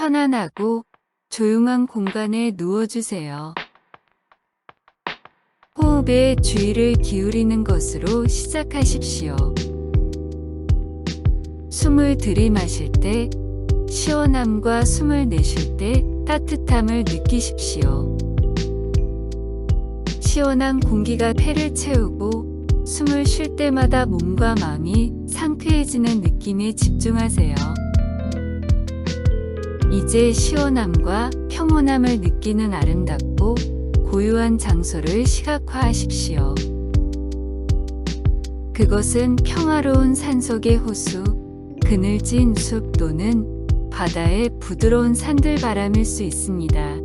편안하고 조용한 공간에 누워주세요. 호흡에 주의를 기울이는 것으로 시작하십시오. 숨을 들이마실 때 시원함과 숨을 내쉴 때 따뜻함을 느끼십시오. 시원한 공기가 폐를 채우고 숨을 쉴 때마다 몸과 마음이 상쾌해지는 느낌에 집중하세요. 이제 시원함과 평온함을 느끼는 아름답고 고요한 장소를 시각화하십시오. 그것은 평화로운 산속의 호수, 그늘진 숲 또는 바다의 부드러운 산들바람일 수 있습니다.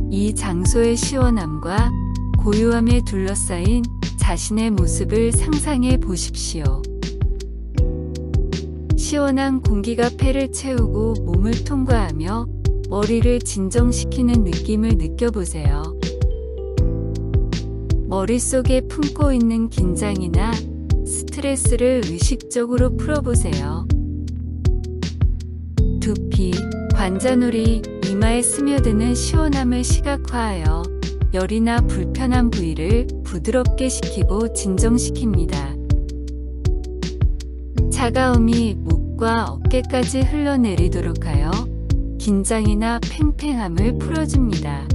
이 장소의 시원함과 고요함에 둘러싸인 자신의 모습을 상상해 보십시오. 시원한 공기가 폐를 채우고 몸을 통과하며 머리를 진정시키는 느낌을 느껴보세요. 머릿속에 품고 있는 긴장이나 스트레스를 의식적으로 풀어보세요. 두피, 관자놀이, 이마에 스며드는 시원함을 시각화하여 열이나 불편한 부위를 부드럽게 식히고 진정시킵니다. 차가움이 목과 어깨까지 흘러내리도록 하여 긴장이나 팽팽함을 풀어줍니다.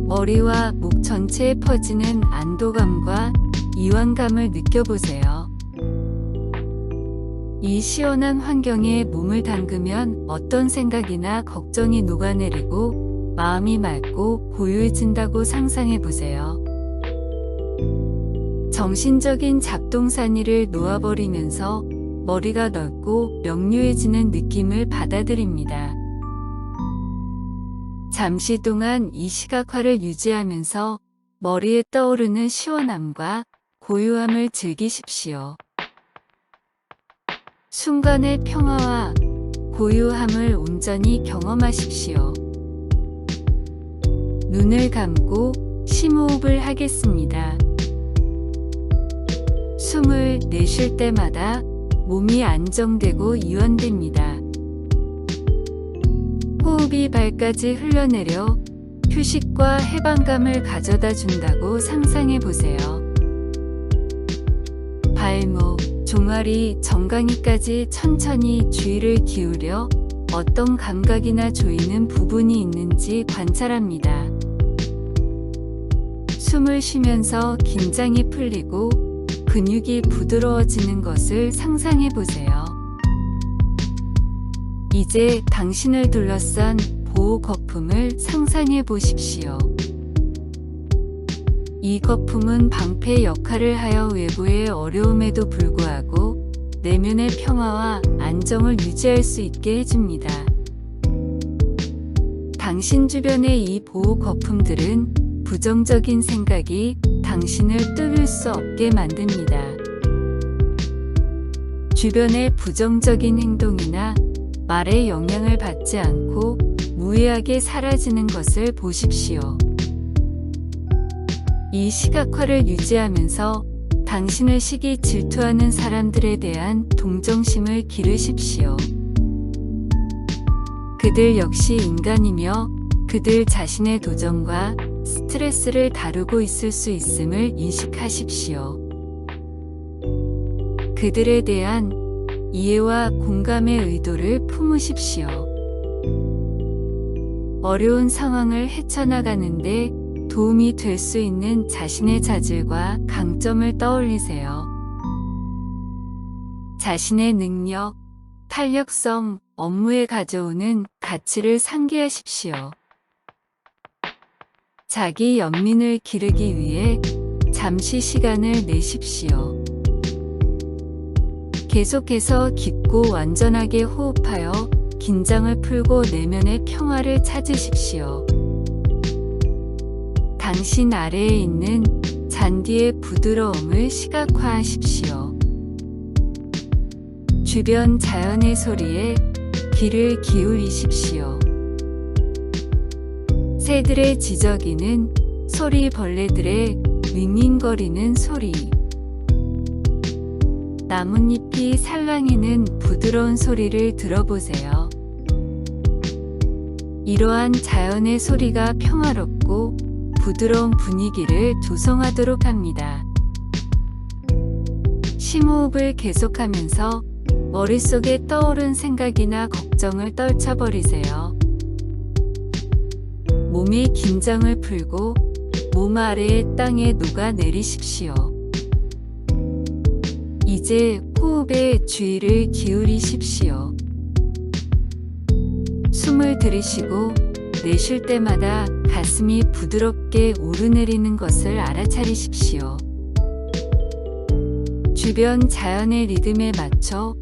머리와 목 전체에 퍼지는 안도감과 이완감을 느껴보세요. 이 시원한 환경에 몸을 담그면 어떤 생각이나 걱정이 녹아내리고 마음이 맑고 고요해진다고 상상해보세요. 정신적인 잡동사니를 놓아버리면서 머리가 넓고 명료해지는 느낌을 받아들입니다. 잠시 동안 이 시각화를 유지하면서 머리에 떠오르는 시원함과 고요함을 즐기십시오. 순간의 평화와 고요함을 온전히 경험하십시오. 눈을 감고 심호흡을 하겠습니다. 숨을 내쉴 때마다 몸이 안정되고 이완됩니다. 호흡이 발까지 흘러내려 휴식과 해방감을 가져다 준다고 상상해 보세요. 발목, 종아리, 정강이까지 천천히 주의를 기울여 어떤 감각이나 조이는 부분이 있는지 관찰합니다. 숨을 쉬면서 긴장이 풀리고 근육이 부드러워지는 것을 상상해 보세요. 이제 당신을 둘러싼 보호 거품을 상상해 보십시오. 이 거품은 방패 역할을 하여 외부의 어려움에도 불구하고 내면의 평화와 안정을 유지할 수 있게 해줍니다. 당신 주변의 이 보호 거품들은 부정적인 생각이 당신을 뚫을 수 없게 만듭니다. 주변의 부정적인 행동이나 말에 영향을 받지 않고 무해하게 사라지는 것을 보십시오. 이 시각화를 유지하면서 당신을 시기 질투하는 사람들에 대한 동정심을 기르십시오. 그들 역시 인간이며 그들 자신의 도전과 스트레스를 다루고 있을 수 있음을 인식하십시오. 그들에 대한 이해와 공감의 의도를 품으십시오. 어려운 상황을 헤쳐나가는데 도움이 될 수 있는 자신의 자질과 강점을 떠올리세요. 자신의 능력, 탄력성, 업무에 가져오는 가치를 상기하십시오. 자기 연민을 기르기 위해 잠시 시간을 내십시오. 계속해서 깊고 완전하게 호흡하여 긴장을 풀고 내면의 평화를 찾으십시오. 당신 아래에 있는 잔디의 부드러움을 시각화하십시오. 주변 자연의 소리에 귀를 기울이십시오. 새들의 지저귀는 소리, 벌레들의 윙윙거리는 소리, 나뭇잎이 살랑이는 부드러운 소리를 들어보세요. 이러한 자연의 소리가 평화롭고 부드러운 분위기를 조성하도록 합니다. 심호흡을 계속하면서 머릿속에 떠오른 생각이나 걱정을 떨쳐버리세요. 몸의 긴장을 풀고 몸 아래의 땅에 녹아내리십시오. 이제 호흡에 주의를 기울이십시오. 숨을 들이쉬고 내쉴 때마다 가슴이 부드럽게 오르내리는 것을 알아차리십시오. 주변 자연의 리듬에 맞춰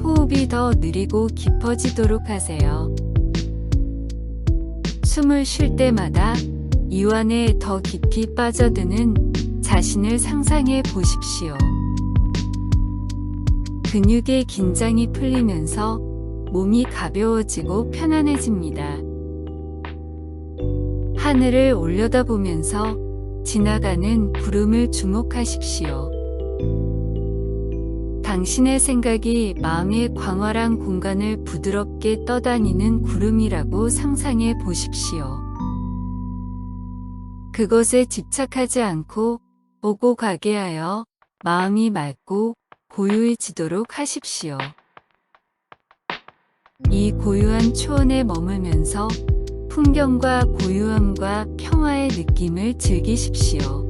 호흡이 더 느리고 깊어지도록 하세요. 숨을 쉴 때마다 이완에 더 깊이 빠져드는 자신을 상상해 보십시오. 근육의 긴장이 풀리면서 몸이 가벼워지고 편안해집니다. 하늘을 올려다보면서 지나가는 구름을 주목하십시오. 당신의 생각이 마음의 광활한 공간을 부드럽게 떠다니는 구름이라고 상상해 보십시오. 그것에 집착하지 않고 오고 가게 하여 마음이 맑고 고요해지도록 하십시오. 이 고요한 초원에 머물면서 풍경과 고요함과 평화의 느낌을 즐기십시오.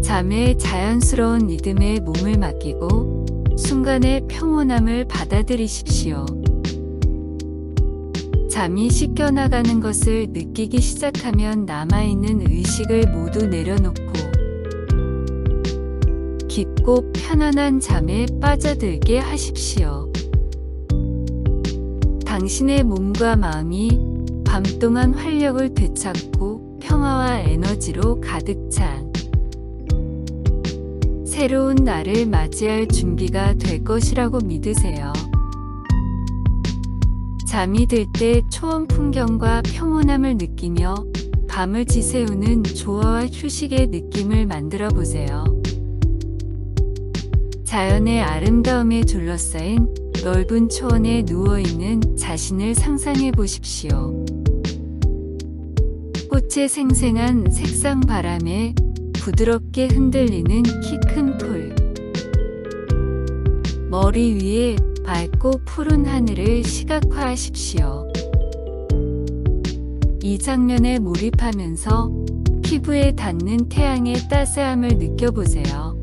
잠의 자연스러운 리듬에 몸을 맡기고 순간의 평온함을 받아들이십시오. 잠이 씻겨나가는 것을 느끼기 시작하면 남아있는 의식을 모두 내려놓고 깊고 편안한 잠에 빠져들게 하십시오. 당신의 몸과 마음이 밤 동안 활력을 되찾고 평화와 에너지로 가득 찬 새로운 날을 맞이할 준비가 될 것이라고 믿으세요. 잠이 들 때 초원 풍경과 평온함을 느끼며 밤을 지새우는 조화와 휴식의 느낌을 만들어 보세요. 자연의 아름다움에 둘러싸인 넓은 초원에 누워있는 자신을 상상해 보십시오. 꽃의 생생한 색상 바람에 부드럽게 흔들리는 키 큰 풀. 머리 위에 밝고 푸른 하늘을 시각화하십시오. 이 장면에 몰입하면서 피부에 닿는 태양의 따스함을 느껴보세요.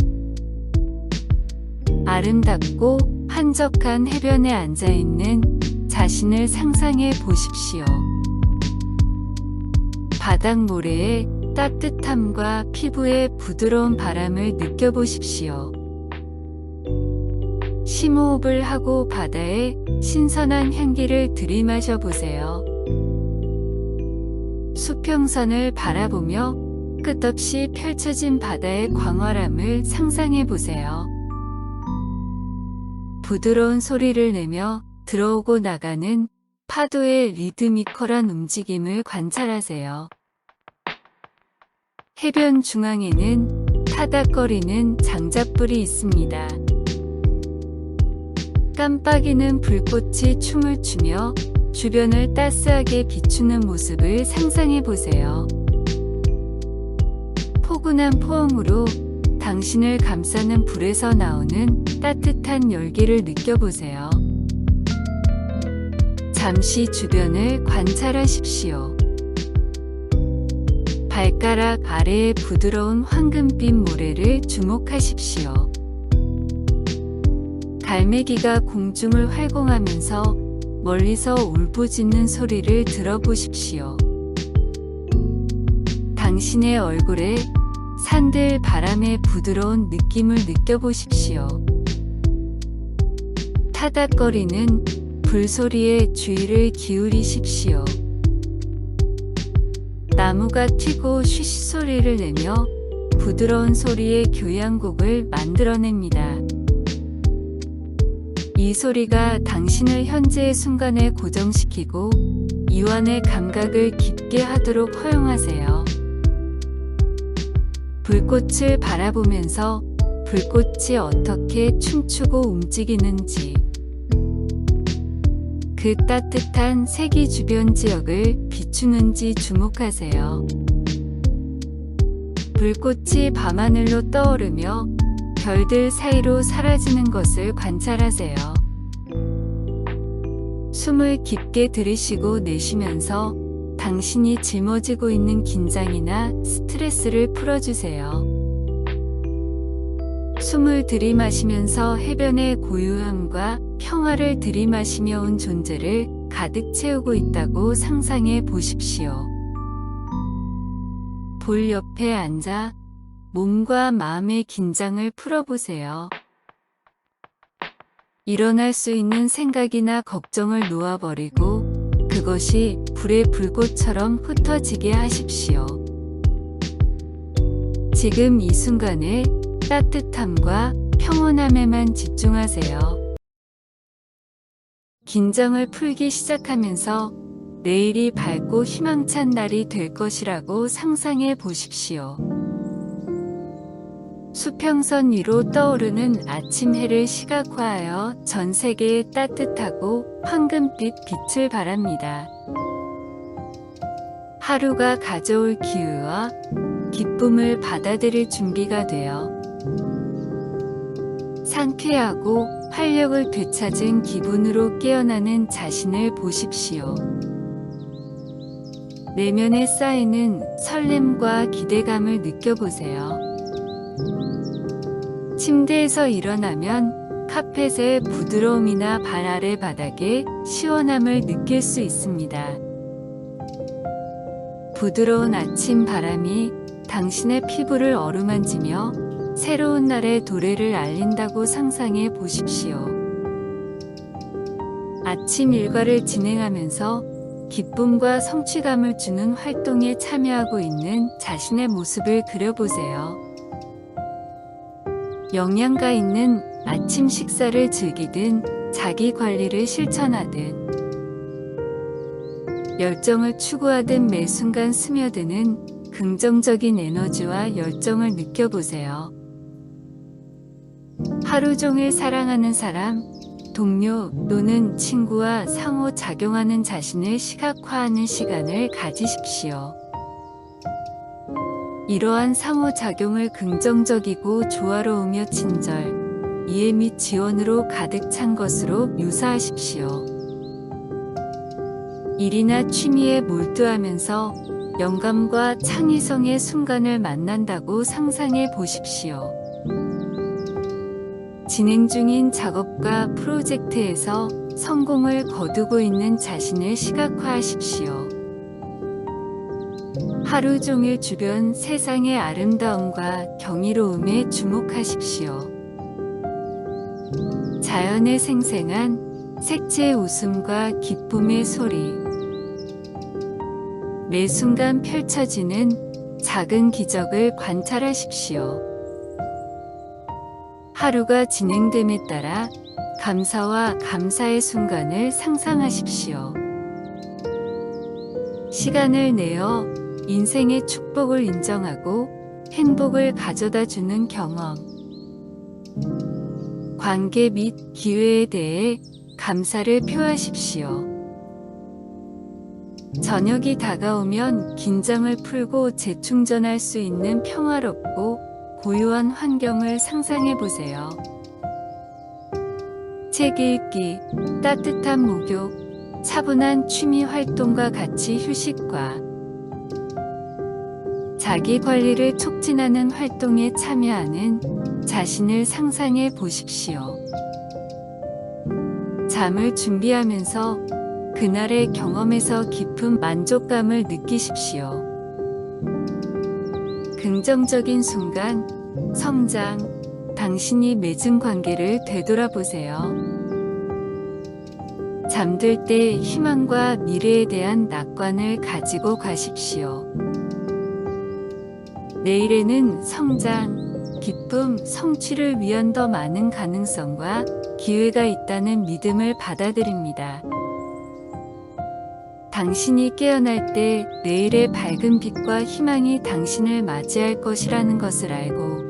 아름답고 한적한 해변에 앉아있는 자신을 상상해 보십시오. 바닥 모래의 따뜻함과 피부의 부드러운 바람을 느껴보십시오. 심호흡을 하고 바다의 신선한 향기를 들이마셔 보세요. 수평선을 바라보며 끝없이 펼쳐진 바다의 광활함을 상상해 보세요. 부드러운 소리를 내며 들어오고 나가는 파도의 리드미컬한 움직임을 관찰하세요. 해변 중앙에는 타닥거리는 장작불이 있습니다. 깜빡이는 불꽃이 춤을 추며 주변을 따스하게 비추는 모습을 상상해 보세요. 포근한 포옹으로 당신을 감싸는 불에서 나오는 따뜻한 열기를 느껴보세요. 잠시 주변을 관찰하십시오. 발가락 아래의 부드러운 황금빛 모래를 주목하십시오. 갈매기가 공중을 활공하면서 멀리서 울부짖는 소리를 들어보십시오. 당신의 얼굴에 산들 바람의 부드러운 느낌을 느껴보십시오. 타닥거리는 불소리에 주의를 기울이십시오. 나무가 튀고 쉬쉬 소리를 내며 부드러운 소리의 교향곡을 만들어냅니다. 이 소리가 당신을 현재의 순간에 고정시키고 이완의 감각을 깊게 하도록 허용하세요. 불꽃을 바라보면서 불꽃이 어떻게 춤추고 움직이는지, 그 따뜻한 색이 주변 지역을 비추는지 주목하세요. 불꽃이 밤하늘로 떠오르며 별들 사이로 사라지는 것을 관찰하세요. 숨을 깊게 들이쉬고 내쉬면서 당신이 짊어지고 있는 긴장이나 스트레스를 풀어주세요. 숨을 들이마시면서 해변의 고요함과 평화를 들이마시며 온 존재를 가득 채우고 있다고 상상해 보십시오. 볼 옆에 앉아 몸과 마음의 긴장을 풀어보세요. 일어날 수 있는 생각이나 걱정을 놓아버리고 그것이 불의 불꽃처럼 흩어지게 하십시오. 지금 이 순간에 따뜻함과 평온함에만 집중하세요. 긴장을 풀기 시작하면서 내일이 밝고 희망찬 날이 될 것이라고 상상해 보십시오. 수평선 위로 떠오르는 아침 해를 시각화하여 전 세계에 따뜻하고 황금빛 빛을 발합니다. 하루가 가져올 기회와 기쁨을 받아들일 준비가 되어 상쾌하고 활력을 되찾은 기분으로 깨어나는 자신을 보십시오. 내면에 쌓이는 설렘과 기대감을 느껴보세요. 침대에서 일어나면 카펫의 부드러움이나 발 아래 바닥의 시원함을 느낄 수 있습니다. 부드러운 아침 바람이 당신의 피부를 어루만지며 새로운 날의 도래를 알린다고 상상해 보십시오. 아침 일과를 진행하면서 기쁨과 성취감을 주는 활동에 참여하고 있는 자신의 모습을 그려보세요. 영양가 있는 아침 식사를 즐기든 자기 관리를 실천하든 열정을 추구하든 매 순간 스며드는 긍정적인 에너지와 열정을 느껴보세요. 하루 종일 사랑하는 사람, 동료 또는 친구와 상호작용하는 자신을 시각화하는 시간을 가지십시오. 이러한 상호작용을 긍정적이고 조화로우며 친절, 이해 및 지원으로 가득 찬 것으로 묘사하십시오. 일이나 취미에 몰두하면서 영감과 창의성의 순간을 만난다고 상상해 보십시오. 진행 중인 작업과 프로젝트에서 성공을 거두고 있는 자신을 시각화하십시오. 하루 종일 주변 세상의 아름다움과 경이로움에 주목하십시오. 자연의 생생한 색채의 웃음과 기쁨의 소리, 매 순간 펼쳐지는 작은 기적을 관찰하십시오. 하루가 진행됨에 따라 감사와 감사의 순간을 상상하십시오. 시간을 내어 인생의 축복을 인정하고 행복을 가져다 주는 경험, 관계 및 기회에 대해 감사를 표하십시오. 저녁이 다가오면 긴장을 풀고 재충전할 수 있는 평화롭고 고요한 환경을 상상해 보세요. 책 읽기, 따뜻한 목욕, 차분한 취미 활동과 같이 휴식과 자기 관리를 촉진하는 활동에 참여하는 자신을 상상해 보십시오. 잠을 준비하면서 그날의 경험에서 깊은 만족감을 느끼십시오. 긍정적인 순간, 성장, 당신이 맺은 관계를 되돌아보세요. 잠들 때 희망과 미래에 대한 낙관을 가지고 가십시오. 내일에는 성장, 기쁨, 성취를 위한 더 많은 가능성과 기회가 있다는 믿음을 받아들입니다. 당신이 깨어날 때 내일의 밝은 빛과 희망이 당신을 맞이할 것이라는 것을 알고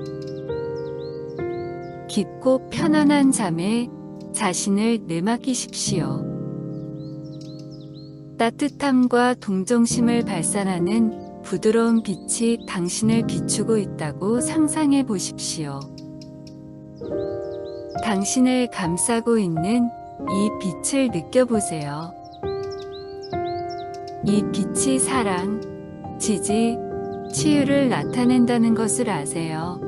깊고 편안한 잠에 자신을 내맡기십시오. 따뜻함과 동정심을 발산하는 부드러운 빛이 당신을 비추고 있다고 상상해 보십시오. 당신을 감싸고 있는 이 빛을 느껴보세요. 이 빛이 사랑, 지지, 치유를 나타낸다는 것을 아세요.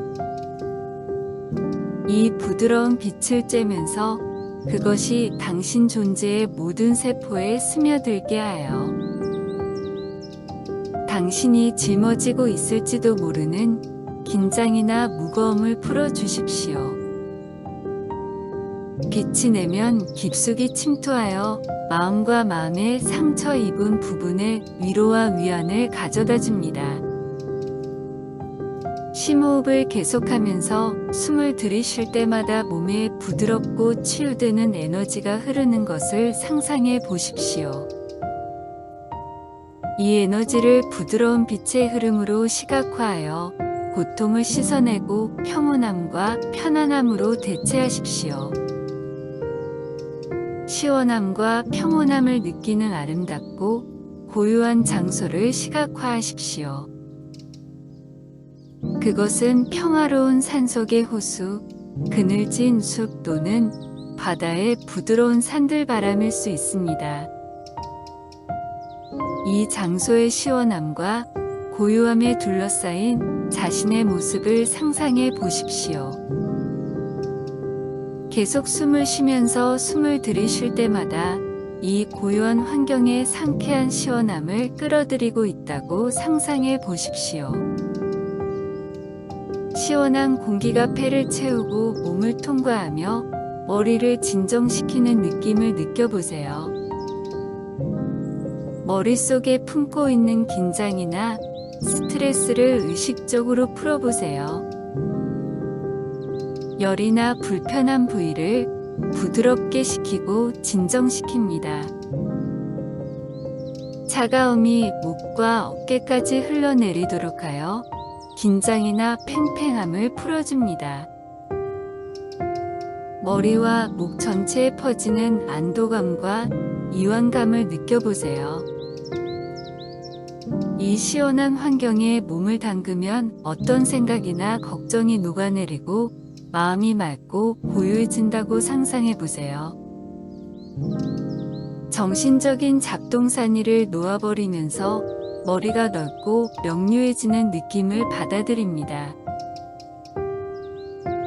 이 부드러운 빛을 쬐면서 그것이 당신 존재의 모든 세포에 스며들게 하여 당신이 짊어지고 있을지도 모르는 긴장이나 무거움을 풀어주십시오. 빛이 내면 깊숙이 침투하여 마음과 마음의 상처 입은 부분에 위로와 위안을 가져다 줍니다. 심호흡을 계속하면서 숨을 들이쉴 때마다 몸에 부드럽고 치유되는 에너지가 흐르는 것을 상상해 보십시오. 이 에너지를 부드러운 빛의 흐름으로 시각화하여 고통을 씻어내고 평온함과 편안함으로 대체하십시오. 시원함과 평온함을 느끼는 아름답고 고요한 장소를 시각화하십시오. 그것은 평화로운 산속의 호수, 그늘진 숲 또는 바다의 부드러운 산들바람일 수 있습니다. 이 장소의 시원함과 고요함에 둘러싸인 자신의 모습을 상상해 보십시오. 계속 숨을 쉬면서 숨을 들이쉴 때마다 이 고요한 환경의 상쾌한 시원함을 끌어들이고 있다고 상상해 보십시오. 시원한 공기가 폐를 채우고 몸을 통과하며 머리를 진정시키는 느낌을 느껴보세요. 머릿속에 품고 있는 긴장이나 스트레스를 의식적으로 풀어보세요. 열이나 불편한 부위를 부드럽게 식히고 진정시킵니다. 차가움이 목과 어깨까지 흘러내리도록 하여 긴장이나 팽팽함을 풀어줍니다. 머리와 목 전체에 퍼지는 안도감과 이완감을 느껴보세요. 이 시원한 환경에 몸을 담그면 어떤 생각이나 걱정이 녹아내리고 마음이 맑고 고요해진다고 상상해 보세요. 정신적인 잡동사니를 놓아버리면서 머리가 넓고 명료해지는 느낌을 받아들입니다.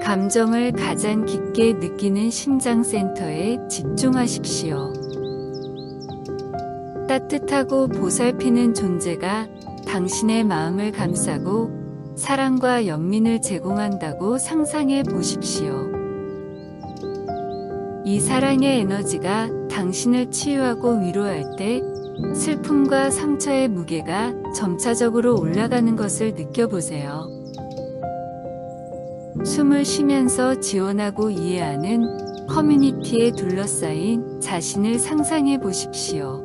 감정을 가장 깊게 느끼는 심장센터에 집중하십시오. 따뜻하고 보살피는 존재가 당신의 마음을 감싸고 사랑과 연민을 제공한다고 상상해 보십시오. 이 사랑의 에너지가 당신을 치유하고 위로할 때 슬픔과 상처의 무게가 점차적으로 올라가는 것을 느껴보세요. 숨을 쉬면서 지원하고 이해하는 커뮤니티에 둘러싸인 자신을 상상해 보십시오.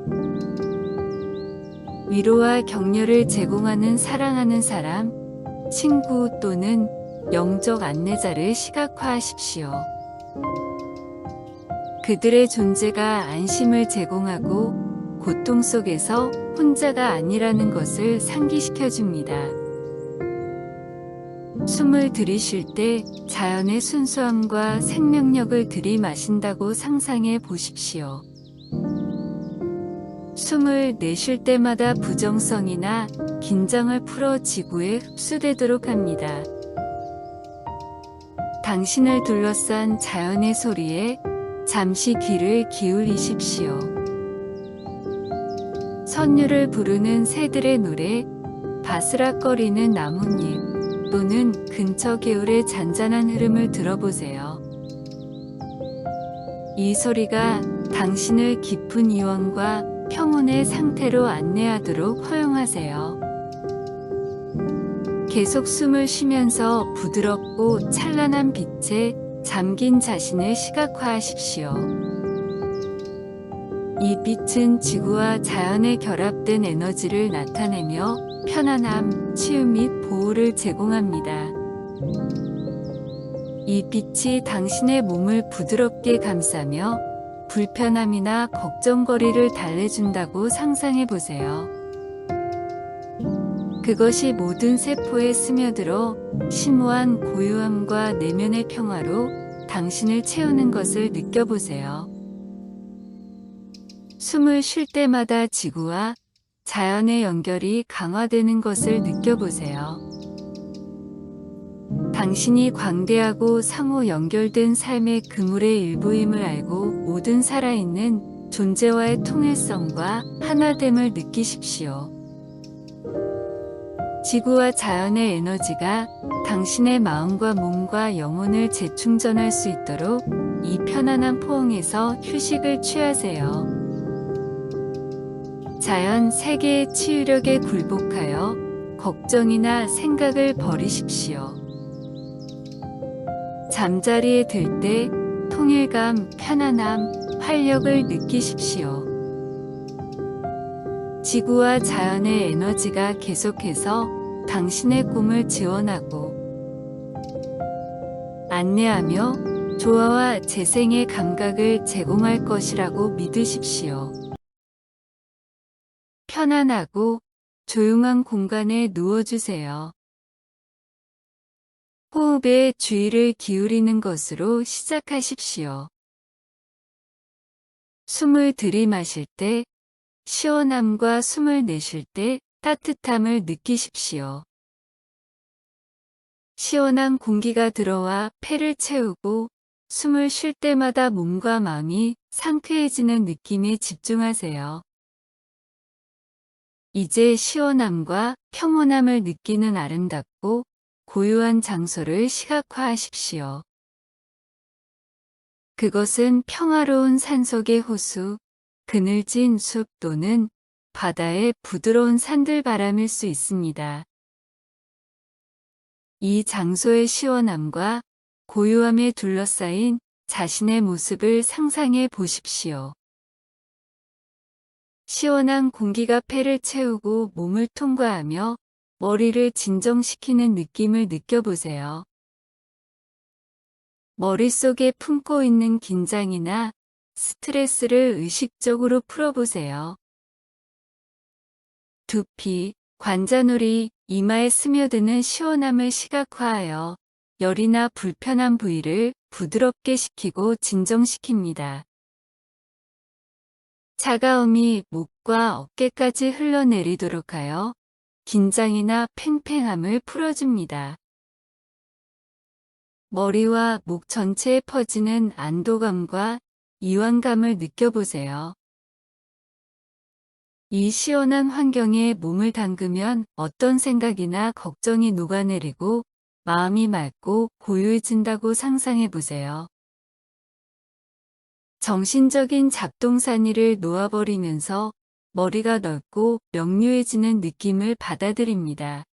위로와 격려를 제공하는 사랑하는 사람, 친구 또는 영적 안내자를 시각화하십시오. 그들의 존재가 안심을 제공하고 고통 속에서 혼자가 아니라는 것을 상기시켜 줍니다. 숨을 들이쉴 때 자연의 순수함과 생명력을 들이마신다고 상상해 보십시오. 숨을 내쉴 때마다 부정성이나 긴장을 풀어 지구에 흡수되도록 합니다. 당신을 둘러싼 자연의 소리에 잠시 귀를 기울이십시오. 선율을 부르는 새들의 노래, 바스락거리는 나뭇잎 또는 근처 개울의 잔잔한 흐름을 들어보세요. 이 소리가 당신을 깊은 이완과 평온의 상태로 안내하도록 허용하세요. 계속 숨을 쉬면서 부드럽고 찬란한 빛에 잠긴 자신을 시각화하십시오. 이 빛은 지구와 자연의 결합된 에너지를 나타내며 편안함, 치유 및 보호를 제공합니다. 이 빛이 당신의 몸을 부드럽게 감싸며 불편함이나 걱정거리를 달래준다고 상상해 보세요. 그것이 모든 세포에 스며들어 심오한 고요함과 내면의 평화로 당신을 채우는 것을 느껴보세요. 숨을 쉴 때마다 지구와 자연의 연결이 강화되는 것을 느껴보세요. 당신이 광대하고 상호 연결된 삶의 그물의 일부임을 알고 모든 살아있는 존재와의 통일성과 하나됨을 느끼십시오. 지구와 자연의 에너지가 당신의 마음과 몸과 영혼을 재충전할 수 있도록 이 편안한 포옹에서 휴식을 취하세요. 자연 세계의 치유력에 굴복하여 걱정이나 생각을 버리십시오. 잠자리에 들 때 통일감, 편안함, 활력을 느끼십시오. 지구와 자연의 에너지가 계속해서 당신의 꿈을 지원하고 안내하며 조화와 재생의 감각을 제공할 것이라고 믿으십시오. 편안하고 조용한 공간에 누워주세요. 호흡에 주의를 기울이는 것으로 시작하십시오. 숨을 들이마실 때 시원함과 숨을 내쉴 때 따뜻함을 느끼십시오. 시원한 공기가 들어와 폐를 채우고 숨을 쉴 때마다 몸과 마음이 상쾌해지는 느낌에 집중하세요. 이제 시원함과 평온함을 느끼는 아름답고 고요한 장소를 시각화하십시오. 그것은 평화로운 산속의 호수, 그늘진 숲 또는 바다의 부드러운 산들바람일 수 있습니다. 이 장소의 시원함과 고요함에 둘러싸인 자신의 모습을 상상해 보십시오. 시원한 공기가 폐를 채우고 몸을 통과하며 머리를 진정시키는 느낌을 느껴보세요. 머릿속에 품고 있는 긴장이나 스트레스를 의식적으로 풀어보세요. 두피, 관자놀이, 이마에 스며드는 시원함을 시각화하여 열이나 불편한 부위를 부드럽게 식히고 진정시킵니다. 차가움이 목과 어깨까지 흘러내리도록 하여 긴장이나 팽팽함을 풀어줍니다. 머리와 목 전체에 퍼지는 안도감과 이완감을 느껴보세요. 이 시원한 환경에 몸을 담그면 어떤 생각이나 걱정이 녹아내리고 마음이 맑고 고요해진다고 상상해 보세요. 정신적인 잡동사니를 놓아버리면서 머리가 넓고 명료해지는 느낌을 받아들입니다.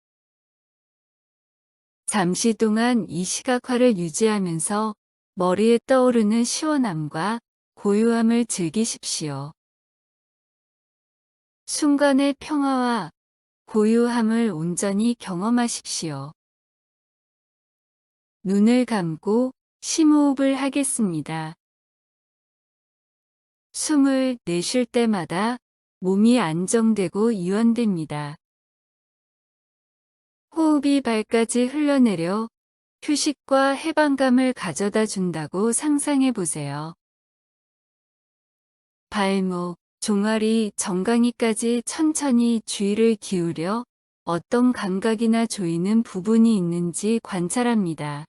잠시 동안 이 시각화를 유지하면서 머리에 떠오르는 시원함과 고요함을 즐기십시오. 순간의 평화와 고요함을 온전히 경험하십시오. 눈을 감고 심호흡을 하겠습니다. 숨을 내쉴 때마다 몸이 안정되고 이완됩니다. 호흡이 발까지 흘러내려 휴식과 해방감을 가져다 준다고 상상해 보세요. 발목, 종아리, 정강이까지 천천히 주의를 기울여 어떤 감각이나 조이는 부분이 있는지 관찰합니다.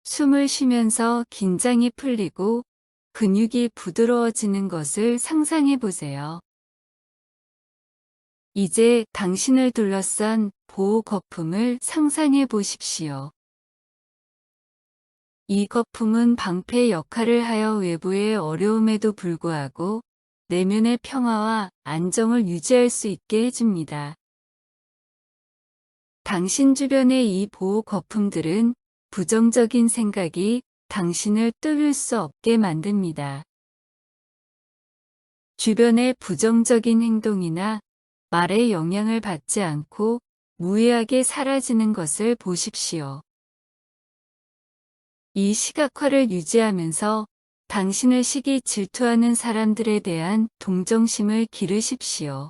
숨을 쉬면서 긴장이 풀리고 근육이 부드러워지는 것을 상상해 보세요. 이제 당신을 둘러싼 보호 거품을 상상해 보십시오. 이 거품은 방패 역할을 하여 외부의 어려움에도 불구하고 내면의 평화와 안정을 유지할 수 있게 해줍니다. 당신 주변의 이 보호 거품들은 부정적인 생각이 당신을 뚫을 수 없게 만듭니다. 주변의 부정적인 행동이나 말에 영향을 받지 않고 무해하게 사라지는 것을 보십시오. 이 시각화를 유지하면서 당신을 시기 질투하는 사람들에 대한 동정심을 기르십시오.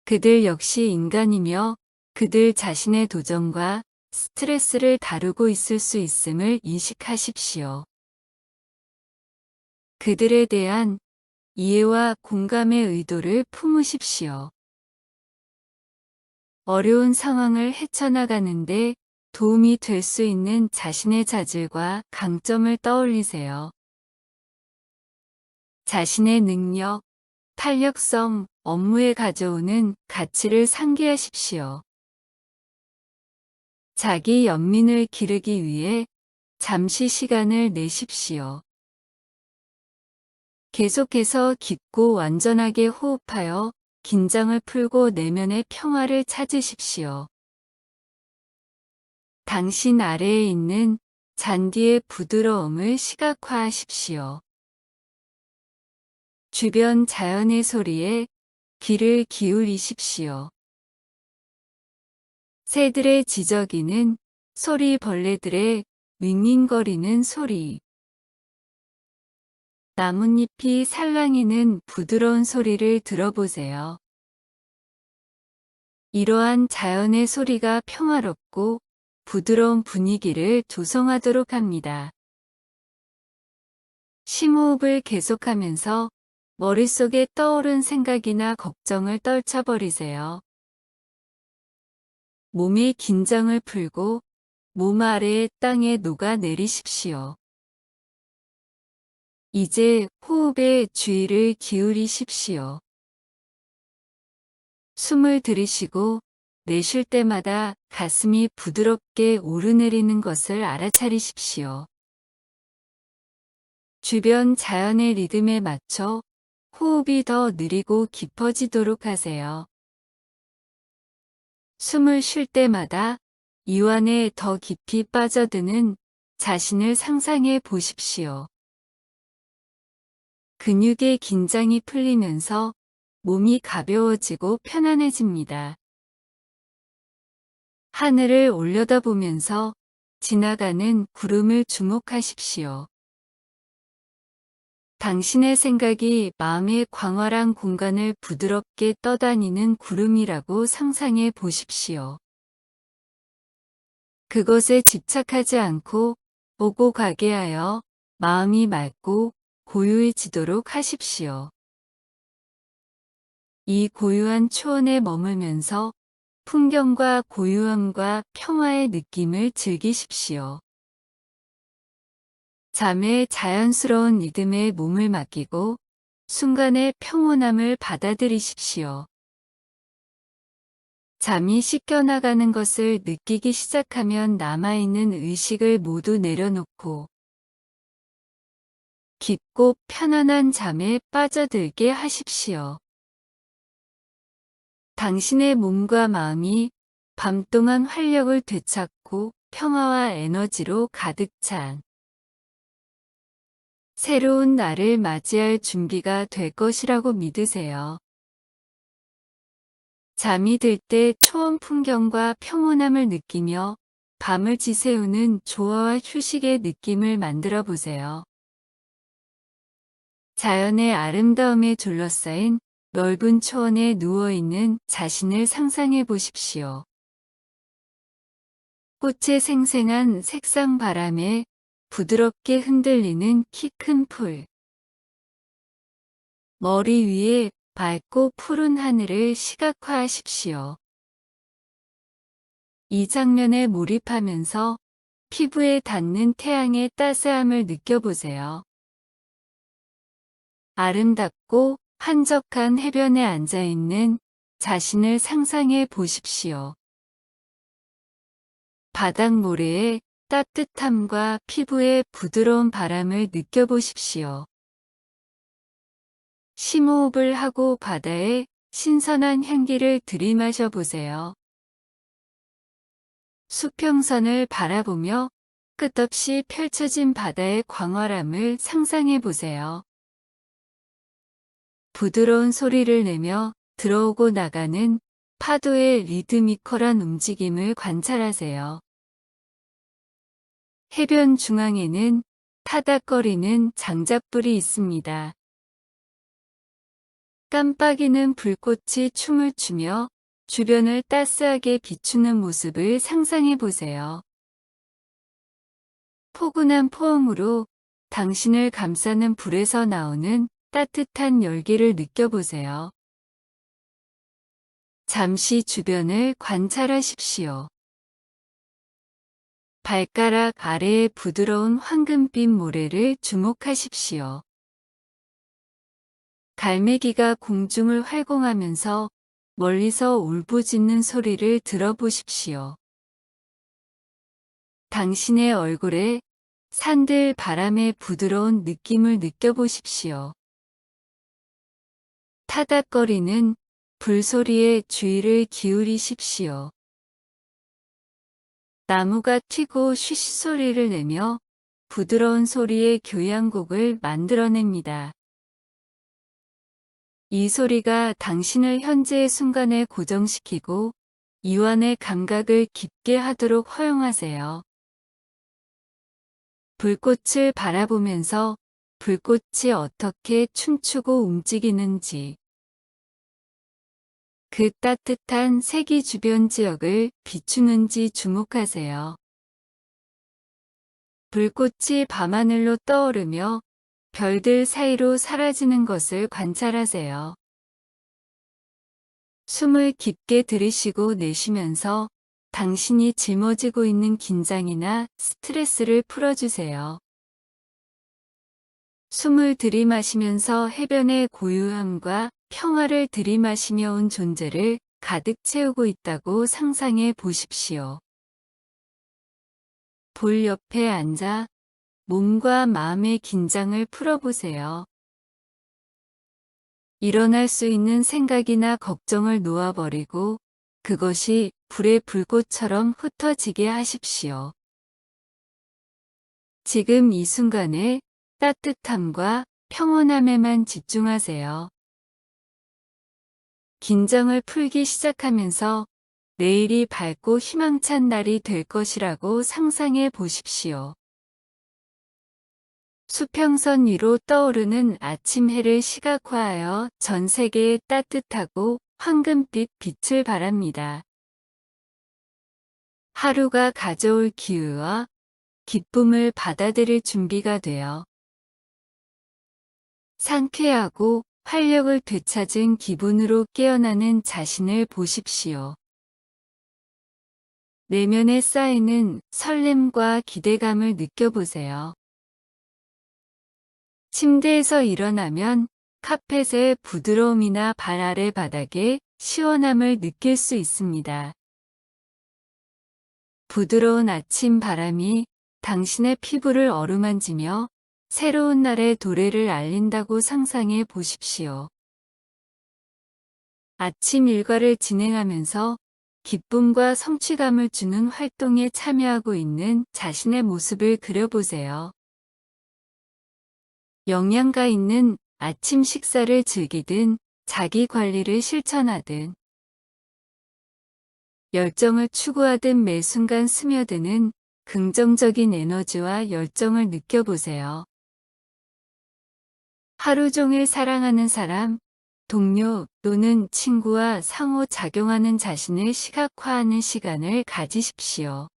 그들 역시 인간이며 그들 자신의 도전과 스트레스를 다루고 있을 수 있음을 인식하십시오. 그들에 대한 이해와 공감의 의도를 품으십시오. 어려운 상황을 헤쳐나가는데 도움이 될 수 있는 자신의 자질과 강점을 떠올리세요. 자신의 능력, 탄력성, 업무에 가져오는 가치를 상기하십시오. 자기 연민을 기르기 위해 잠시 시간을 내십시오. 계속해서 깊고 완전하게 호흡하여 긴장을 풀고 내면의 평화를 찾으십시오. 당신 아래에 있는 잔디의 부드러움을 시각화하십시오. 주변 자연의 소리에 귀를 기울이십시오. 새들의 지저귀는 소리, 벌레들의 윙윙거리는 소리, 나뭇잎이 살랑이는 부드러운 소리를 들어보세요. 이러한 자연의 소리가 평화롭고 부드러운 분위기를 조성하도록 합니다. 심호흡을 계속하면서 머릿속에 떠오른 생각이나 걱정을 떨쳐버리세요. 몸의 긴장을 풀고 몸 아래의 땅에 녹아내리십시오. 이제 호흡에 주의를 기울이십시오. 숨을 들이쉬고 내쉴 때마다 가슴이 부드럽게 오르내리는 것을 알아차리십시오. 주변 자연의 리듬에 맞춰 호흡이 더 느리고 깊어지도록 하세요. 숨을 쉴 때마다 이완에 더 깊이 빠져드는 자신을 상상해 보십시오. 근육의 긴장이 풀리면서 몸이 가벼워지고 편안해집니다. 하늘을 올려다보면서 지나가는 구름을 주목하십시오. 당신의 생각이 마음의 광활한 공간을 부드럽게 떠다니는 구름이라고 상상해 보십시오. 그것에 집착하지 않고 오고 가게 하여 마음이 맑고 고요해지도록 하십시오. 이 고요한 초원에 머물면서 풍경과 고요함과 평화의 느낌을 즐기십시오. 잠의 자연스러운 리듬에 몸을 맡기고 순간의 평온함을 받아들이십시오. 잠이 씻겨나가는 것을 느끼기 시작하면 남아있는 의식을 모두 내려놓고 깊고 편안한 잠에 빠져들게 하십시오. 당신의 몸과 마음이 밤 동안 활력을 되찾고 평화와 에너지로 가득 찬 새로운 날을 맞이할 준비가 될 것이라고 믿으세요. 잠이 들 때 초원 풍경과 평온함을 느끼며 밤을 지새우는 조화와 휴식의 느낌을 만들어 보세요. 자연의 아름다움에 둘러싸인 넓은 초원에 누워있는 자신을 상상해 보십시오. 꽃의 생생한 색상 바람에 부드럽게 흔들리는 키 큰 풀. 머리 위에 밝고 푸른 하늘을 시각화하십시오. 이 장면에 몰입하면서 피부에 닿는 태양의 따스함을 느껴보세요. 아름답고 한적한 해변에 앉아있는 자신을 상상해 보십시오. 바닥 모래의 따뜻함과 피부의 부드러운 바람을 느껴보십시오. 심호흡을 하고 바다의 신선한 향기를 들이마셔 보세요. 수평선을 바라보며 끝없이 펼쳐진 바다의 광활함을 상상해 보세요. 부드러운 소리를 내며 들어오고 나가는 파도의 리드미컬한 움직임을 관찰하세요. 해변 중앙에는 타닥거리는 장작불이 있습니다. 깜빡이는 불꽃이 춤을 추며 주변을 따스하게 비추는 모습을 상상해 보세요. 포근한 포옹으로 당신을 감싸는 불에서 나오는 따뜻한 열기를 느껴보세요. 잠시 주변을 관찰하십시오. 발가락 아래의 부드러운 황금빛 모래를 주목하십시오. 갈매기가 공중을 활공하면서 멀리서 울부짖는 소리를 들어보십시오. 당신의 얼굴에 산들 바람의 부드러운 느낌을 느껴보십시오. 타닥거리는 불소리에 주의를 기울이십시오. 나무가 튀고 쉬쉬 소리를 내며 부드러운 소리의 교향곡을 만들어냅니다. 이 소리가 당신을 현재의 순간에 고정시키고 이완의 감각을 깊게 하도록 허용하세요. 불꽃을 바라보면서 불꽃이 어떻게 춤추고 움직이는지, 그 따뜻한 색이 주변 지역을 비추는지 주목하세요. 불꽃이 밤하늘로 떠오르며 별들 사이로 사라지는 것을 관찰하세요. 숨을 깊게 들이쉬고 내쉬면서 당신이 짊어지고 있는 긴장이나 스트레스를 풀어주세요. 숨을 들이마시면서 해변의 고요함과 평화를 들이마시며 온 존재를 가득 채우고 있다고 상상해 보십시오. 볼 옆에 앉아 몸과 마음의 긴장을 풀어보세요. 일어날 수 있는 생각이나 걱정을 놓아버리고 그것이 불의 불꽃처럼 흩어지게 하십시오. 지금 이 순간에 따뜻함과 평온함에만 집중하세요. 긴장을 풀기 시작하면서 내일이 밝고 희망찬 날이 될 것이라고 상상해 보십시오. 수평선 위로 떠오르는 아침 해를 시각화하여 전 세계에 따뜻하고 황금빛 빛을 발합니다. 하루가 가져올 기회와 기쁨을 받아들일 준비가 되어 상쾌하고 활력을 되찾은 기분으로 깨어나는 자신을 보십시오. 내면에 쌓이는 설렘과 기대감을 느껴보세요. 침대에서 일어나면 카펫의 부드러움이나 발 아래 바닥의 시원함을 느낄 수 있습니다. 부드러운 아침 바람이 당신의 피부를 어루만지며 새로운 날의 도래를 알린다고 상상해 보십시오. 아침 일과를 진행하면서 기쁨과 성취감을 주는 활동에 참여하고 있는 자신의 모습을 그려보세요. 영양가 있는 아침 식사를 즐기든 자기 관리를 실천하든 열정을 추구하든 매 순간 스며드는 긍정적인 에너지와 열정을 느껴보세요. 하루 종일 사랑하는 사람, 동료 또는 친구와 상호작용하는 자신을 시각화하는 시간을 가지십시오.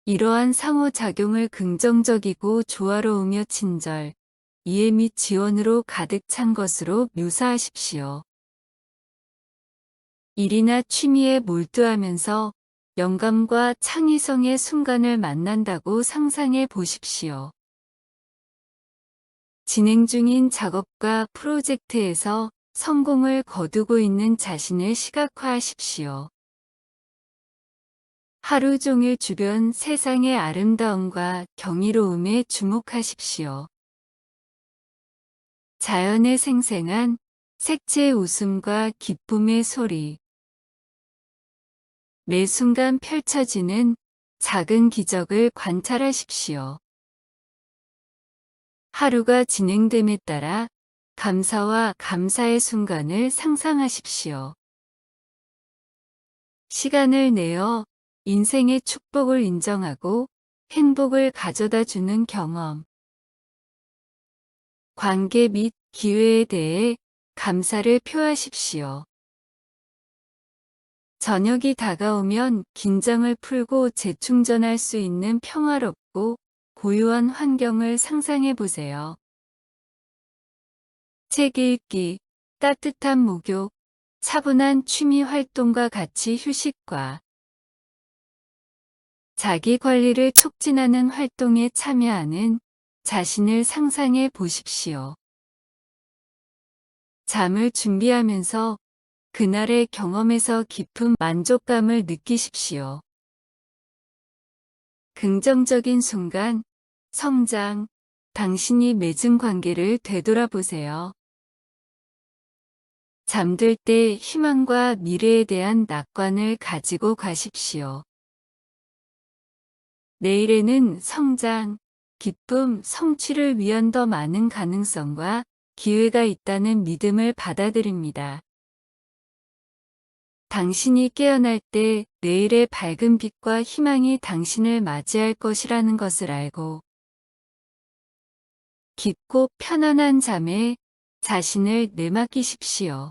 이러한 상호작용을 긍정적이고 조화로우며 친절, 이해 및 지원으로 가득 찬 것으로 묘사하십시오. 일이나 취미에 몰두하면서 영감과 창의성의 순간을 만난다고 상상해 보십시오. 진행 중인 작업과 프로젝트에서 성공을 거두고 있는 자신을 시각화하십시오. 하루 종일 주변 세상의 아름다움과 경이로움에 주목하십시오. 자연의 생생한 색채의 웃음과 기쁨의 소리. 매 순간 펼쳐지는 작은 기적을 관찰하십시오. 하루가 진행됨에 따라 감사와 감사의 순간을 상상하십시오. 시간을 내어 인생의 축복을 인정하고 행복을 가져다 주는 경험. 관계 및 기회에 대해 감사를 표하십시오. 저녁이 다가오면 긴장을 풀고 재충전할 수 있는 평화롭고 고요한 환경을 상상해 보세요. 책 읽기, 따뜻한 목욕, 차분한 취미 활동과 같이 휴식과 자기 관리를 촉진하는 활동에 참여하는 자신을 상상해 보십시오. 잠을 준비하면서 그날의 경험에서 깊은 만족감을 느끼십시오. 긍정적인 순간, 성장, 당신이 맺은 관계를 되돌아보세요. 잠들 때 희망과 미래에 대한 낙관을 가지고 가십시오. 내일에는 성장, 기쁨, 성취를 위한 더 많은 가능성과 기회가 있다는 믿음을 받아들입니다. 당신이 깨어날 때 내일의 밝은 빛과 희망이 당신을 맞이할 것이라는 것을 알고 깊고 편안한 잠에 자신을 내맡기십시오.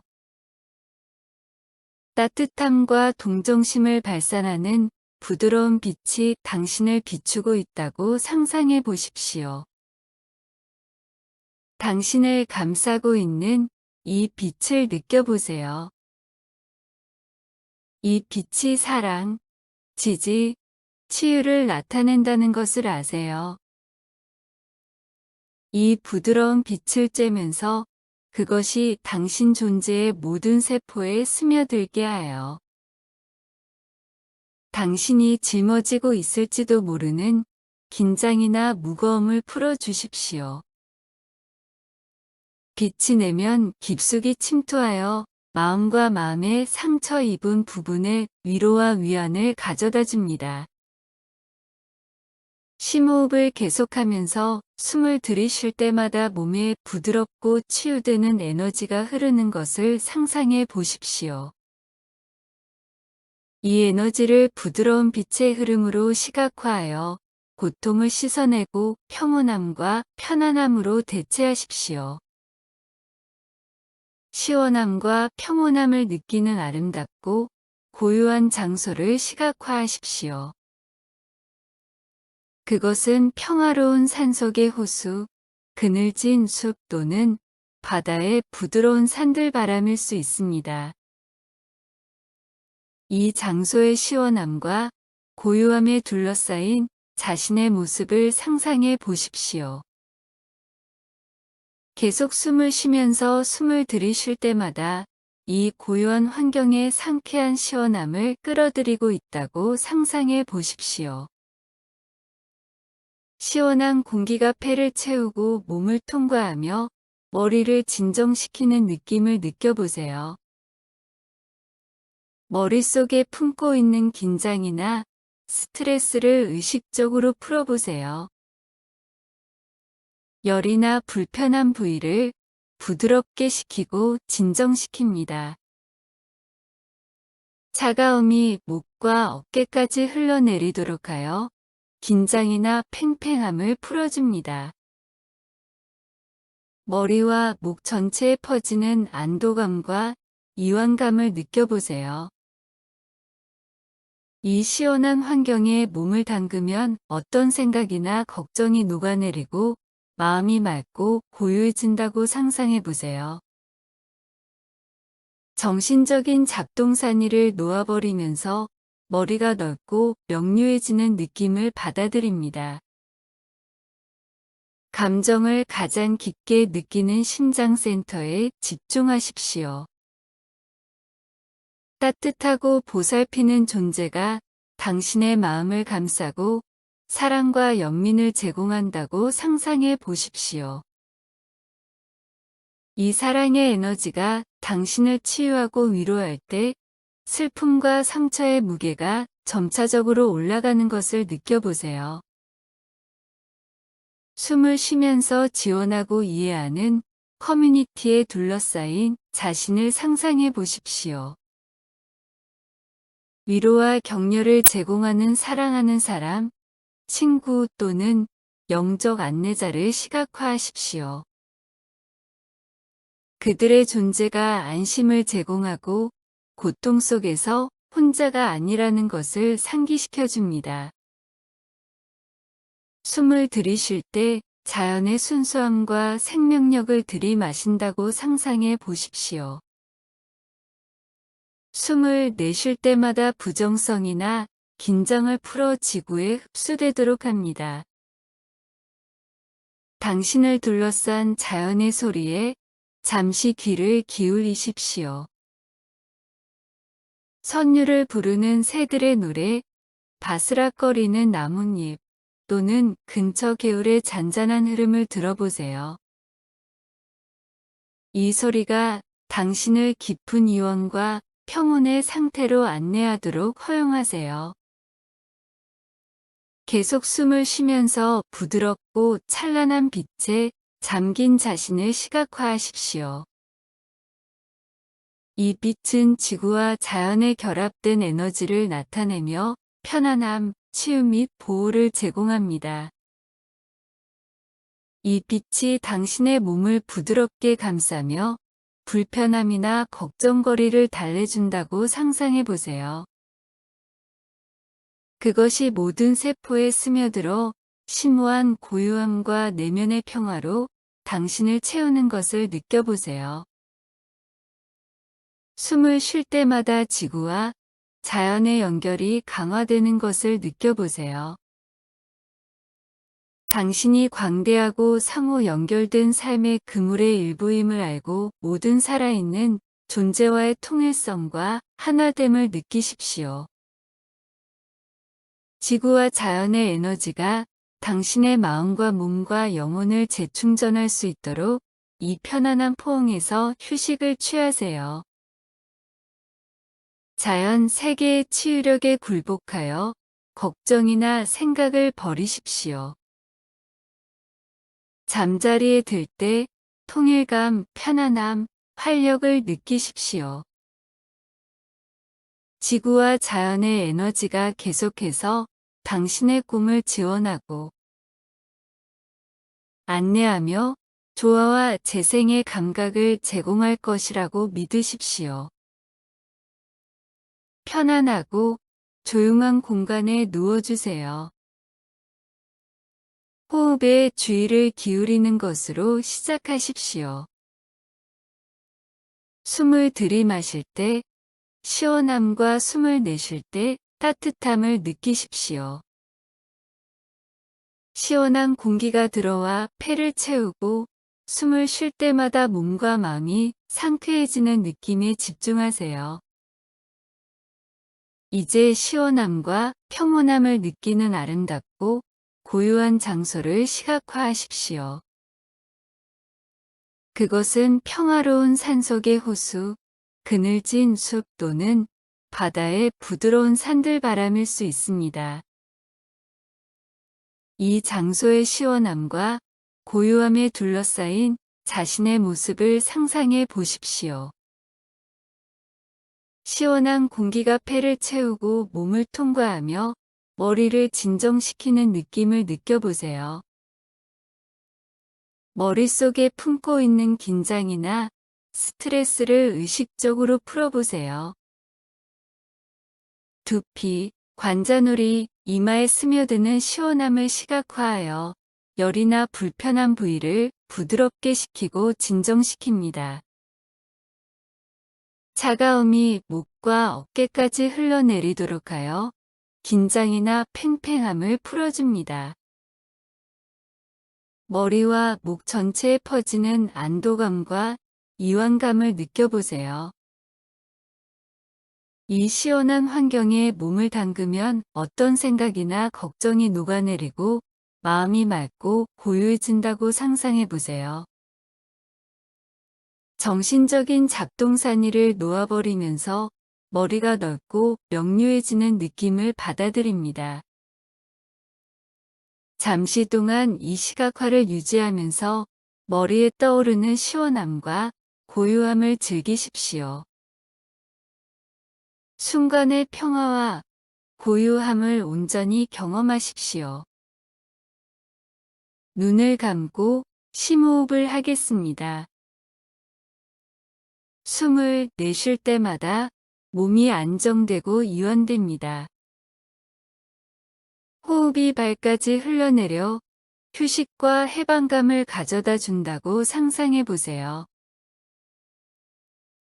따뜻함과 동정심을 발산하는 부드러운 빛이 당신을 비추고 있다고 상상해 보십시오. 당신을 감싸고 있는 이 빛을 느껴보세요. 이 빛이 사랑, 지지, 치유를 나타낸다는 것을 아세요. 이 부드러운 빛을 쬐면서 그것이 당신 존재의 모든 세포에 스며들게 하여 당신이 짊어지고 있을지도 모르는 긴장이나 무거움을 풀어주십시오. 빛이 내면 깊숙이 침투하여 마음과 마음의 상처 입은 부분에 위로와 위안을 가져다 줍니다. 심호흡을 계속하면서 숨을 들이쉴 때마다 몸에 부드럽고 치유되는 에너지가 흐르는 것을 상상해 보십시오. 이 에너지를 부드러운 빛의 흐름으로 시각화하여 고통을 씻어내고 평온함과 편안함으로 대체하십시오. 시원함과 평온함을 느끼는 아름답고 고요한 장소를 시각화하십시오. 그것은 평화로운 산속의 호수, 그늘진 숲 또는 바다의 부드러운 산들바람일 수 있습니다. 이 장소의 시원함과 고요함에 둘러싸인 자신의 모습을 상상해 보십시오. 계속 숨을 쉬면서 숨을 들이쉴 때마다 이 고요한 환경의 상쾌한 시원함을 끌어들이고 있다고 상상해 보십시오. 시원한 공기가 폐를 채우고 몸을 통과하며 머리를 진정시키는 느낌을 느껴보세요. 머릿속에 품고 있는 긴장이나 스트레스를 의식적으로 풀어보세요. 열이나 불편한 부위를 부드럽게 식히고 진정시킵니다. 차가움이 목과 어깨까지 흘러내리도록 하여 긴장이나 팽팽함을 풀어줍니다. 머리와 목 전체에 퍼지는 안도감과 이완감을 느껴보세요. 이 시원한 환경에 몸을 담그면 어떤 생각이나 걱정이 녹아내리고 마음이 맑고 고요해진다고 상상해 보세요. 정신적인 잡동사니를 놓아버리면서 머리가 넓고 명료해지는 느낌을 받아들입니다. 감정을 가장 깊게 느끼는 심장센터에 집중하십시오. 따뜻하고 보살피는 존재가 당신의 마음을 감싸고 사랑과 연민을 제공한다고 상상해 보십시오. 이 사랑의 에너지가 당신을 치유하고 위로할 때 슬픔과 상처의 무게가 점차적으로 올라가는 것을 느껴보세요. 숨을 쉬면서 지원하고 이해하는 커뮤니티에 둘러싸인 자신을 상상해 보십시오. 위로와 격려를 제공하는 사랑하는 사람, 친구 또는 영적 안내자를 시각화하십시오. 그들의 존재가 안심을 제공하고 고통 속에서 혼자가 아니라는 것을 상기시켜 줍니다. 숨을 들이쉴 때 자연의 순수함과 생명력을 들이마신다고 상상해 보십시오. 숨을 내쉴 때마다 부정성이나 긴장을 풀어 지구에 흡수되도록 합니다. 당신을 둘러싼 자연의 소리에 잠시 귀를 기울이십시오. 선율을 부르는 새들의 노래, 바스락거리는 나뭇잎, 또는 근처 개울의 잔잔한 흐름을 들어보세요. 이 소리가 당신을 깊은 유언과 평온의 상태로 안내하도록 허용하세요. 계속 숨을 쉬면서 부드럽고 찬란한 빛에 잠긴 자신을 시각화하십시오. 이 빛은 지구와 자연의 결합된 에너지를 나타내며 편안함, 치유 및 보호를 제공합니다. 이 빛이 당신의 몸을 부드럽게 감싸며 불편함이나 걱정거리를 달래준다고 상상해 보세요. 그것이 모든 세포에 스며들어 심오한 고요함과 내면의 평화로 당신을 채우는 것을 느껴보세요. 숨을 쉴 때마다 지구와 자연의 연결이 강화되는 것을 느껴보세요. 당신이 광대하고 상호 연결된 삶의 그물의 일부임을 알고 모든 살아있는 존재와의 통일성과 하나됨을 느끼십시오. 지구와 자연의 에너지가 당신의 마음과 몸과 영혼을 재충전할 수 있도록 이 편안한 포옹에서 휴식을 취하세요. 자연 세계의 치유력에 굴복하여 걱정이나 생각을 버리십시오. 잠자리에 들 때 통일감, 편안함, 활력을 느끼십시오. 지구와 자연의 에너지가 계속해서 당신의 꿈을 지원하고 안내하며 조화와 재생의 감각을 제공할 것이라고 믿으십시오. 편안하고 조용한 공간에 누워주세요. 호흡에 주의를 기울이는 것으로 시작하십시오. 숨을 들이마실 때 시원함과 숨을 내쉴 때 따뜻함을 느끼십시오. 시원한 공기가 들어와 폐를 채우고 숨을 쉴 때마다 몸과 마음이 상쾌해지는 느낌에 집중하세요. 이제 시원함과 평온함을 느끼는 아름답고 고요한 장소를 시각화하십시오. 그것은 평화로운 산속의 호수, 그늘진 숲 또는 바다의 부드러운 산들바람일 수 있습니다. 이 장소의 시원함과 고요함에 둘러싸인 자신의 모습을 상상해 보십시오. 시원한 공기가 폐를 채우고 몸을 통과하며 머리를 진정시키는 느낌을 느껴보세요. 머릿속에 품고 있는 긴장이나 스트레스를 의식적으로 풀어보세요. 두피, 관자놀이, 이마에 스며드는 시원함을 시각화하여 열이나 불편한 부위를 부드럽게 식히고 진정시킵니다. 차가움이 목과 어깨까지 흘러내리도록 하여 긴장이나 팽팽함을 풀어줍니다. 머리와 목 전체에 퍼지는 안도감과 이완감을 느껴보세요. 이 시원한 환경에 몸을 담그면 어떤 생각이나 걱정이 녹아내리고 마음이 맑고 고요해진다고 상상해 보세요. 정신적인 잡동사니를 놓아버리면서 머리가 넓고 명료해지는 느낌을 받아들입니다. 잠시 동안 이 시각화를 유지하면서 머리에 떠오르는 시원함과 고요함을 즐기십시오. 순간의 평화와 고요함을 온전히 경험하십시오. 눈을 감고 심호흡을 하겠습니다. 숨을 내쉴 때마다 몸이 안정되고 이완됩니다. 호흡이 발까지 흘러내려 휴식과 해방감을 가져다 준다고 상상해 보세요.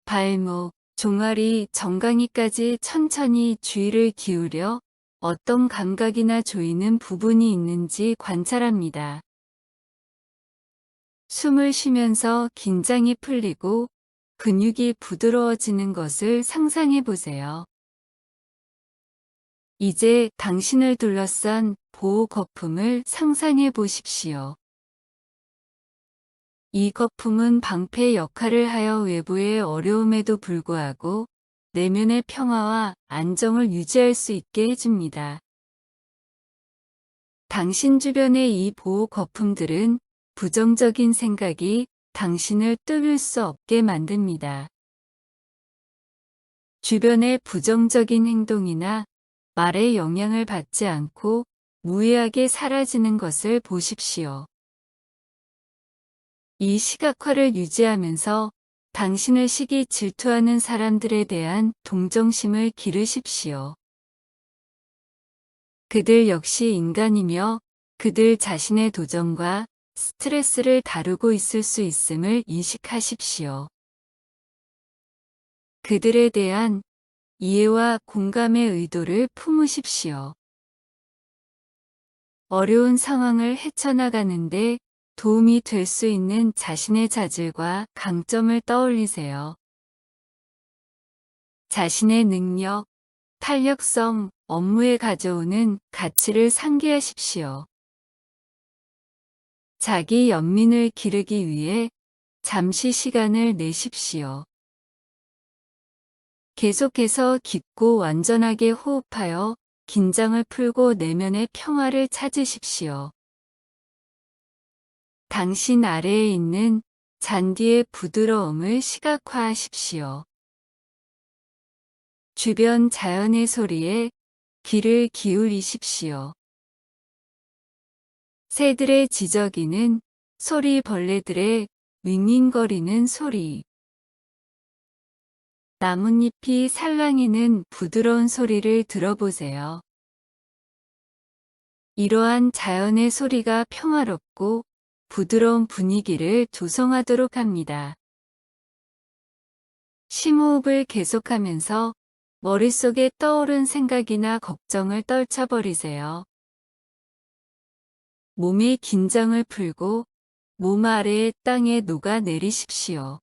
발목, 종아리, 정강이까지 천천히 주의를 기울여 어떤 감각이나 조이는 부분이 있는지 관찰합니다. 숨을 쉬면서 긴장이 풀리고 근육이 부드러워지는 것을 상상해 보세요. 이제 당신을 둘러싼 보호 거품을 상상해 보십시오. 이 거품은 방패 역할을 하여 외부의 어려움에도 불구하고 내면의 평화와 안정을 유지할 수 있게 해줍니다. 당신 주변의 이 보호 거품들은 부정적인 생각이 당신을 뚫을 수 없게 만듭니다. 주변의 부정적인 행동이나 말에 영향을 받지 않고 무해하게 사라지는 것을 보십시오. 이 시각화를 유지하면서 당신을 시기 질투하는 사람들에 대한 동정심을 기르십시오. 그들 역시 인간이며 그들 자신의 도전과 스트레스를 다루고 있을 수 있음을 인식하십시오. 그들에 대한 이해와 공감의 의도를 품으십시오. 어려운 상황을 헤쳐나가는데 도움이 될 수 있는 자신의 자질과 강점을 떠올리세요. 자신의 능력, 탄력성, 업무에 가져오는 가치를 상기하십시오. 자기 연민을 기르기 위해 잠시 시간을 내십시오. 계속해서 깊고 완전하게 호흡하여 긴장을 풀고 내면의 평화를 찾으십시오. 당신 아래에 있는 잔디의 부드러움을 시각화하십시오. 주변 자연의 소리에 귀를 기울이십시오. 새들의 지저귀는 소리, 벌레들의 윙윙거리는 소리, 나뭇잎이 살랑이는 부드러운 소리를 들어보세요. 이러한 자연의 소리가 평화롭고 부드러운 분위기를 조성하도록 합니다. 심호흡을 계속하면서 머릿속에 떠오른 생각이나 걱정을 떨쳐버리세요. 몸의 긴장을 풀고 몸 아래의 땅에 녹아내리십시오.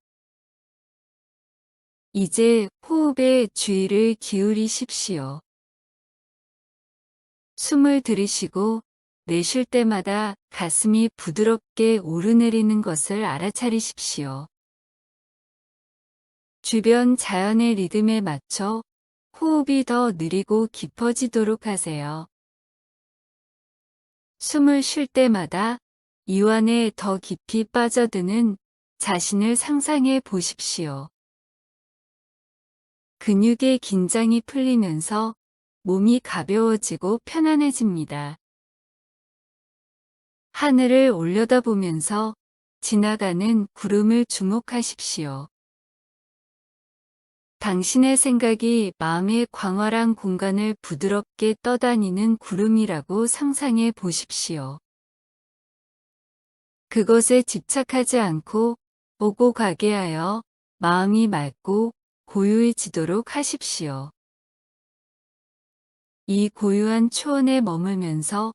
이제 호흡에 주의를 기울이십시오. 숨을 들이쉬고 내쉴 때마다 가슴이 부드럽게 오르내리는 것을 알아차리십시오. 주변 자연의 리듬에 맞춰 호흡이 더 느리고 깊어지도록 하세요. 숨을 쉴 때마다 이완에 더 깊이 빠져드는 자신을 상상해 보십시오. 근육의 긴장이 풀리면서 몸이 가벼워지고 편안해집니다. 하늘을 올려다보면서 지나가는 구름을 주목하십시오. 당신의 생각이 마음의 광활한 공간을 부드럽게 떠다니는 구름이라고 상상해 보십시오. 그것에 집착하지 않고 오고 가게 하여 마음이 맑고 고요해지도록 하십시오. 이 고요한 초원에 머물면서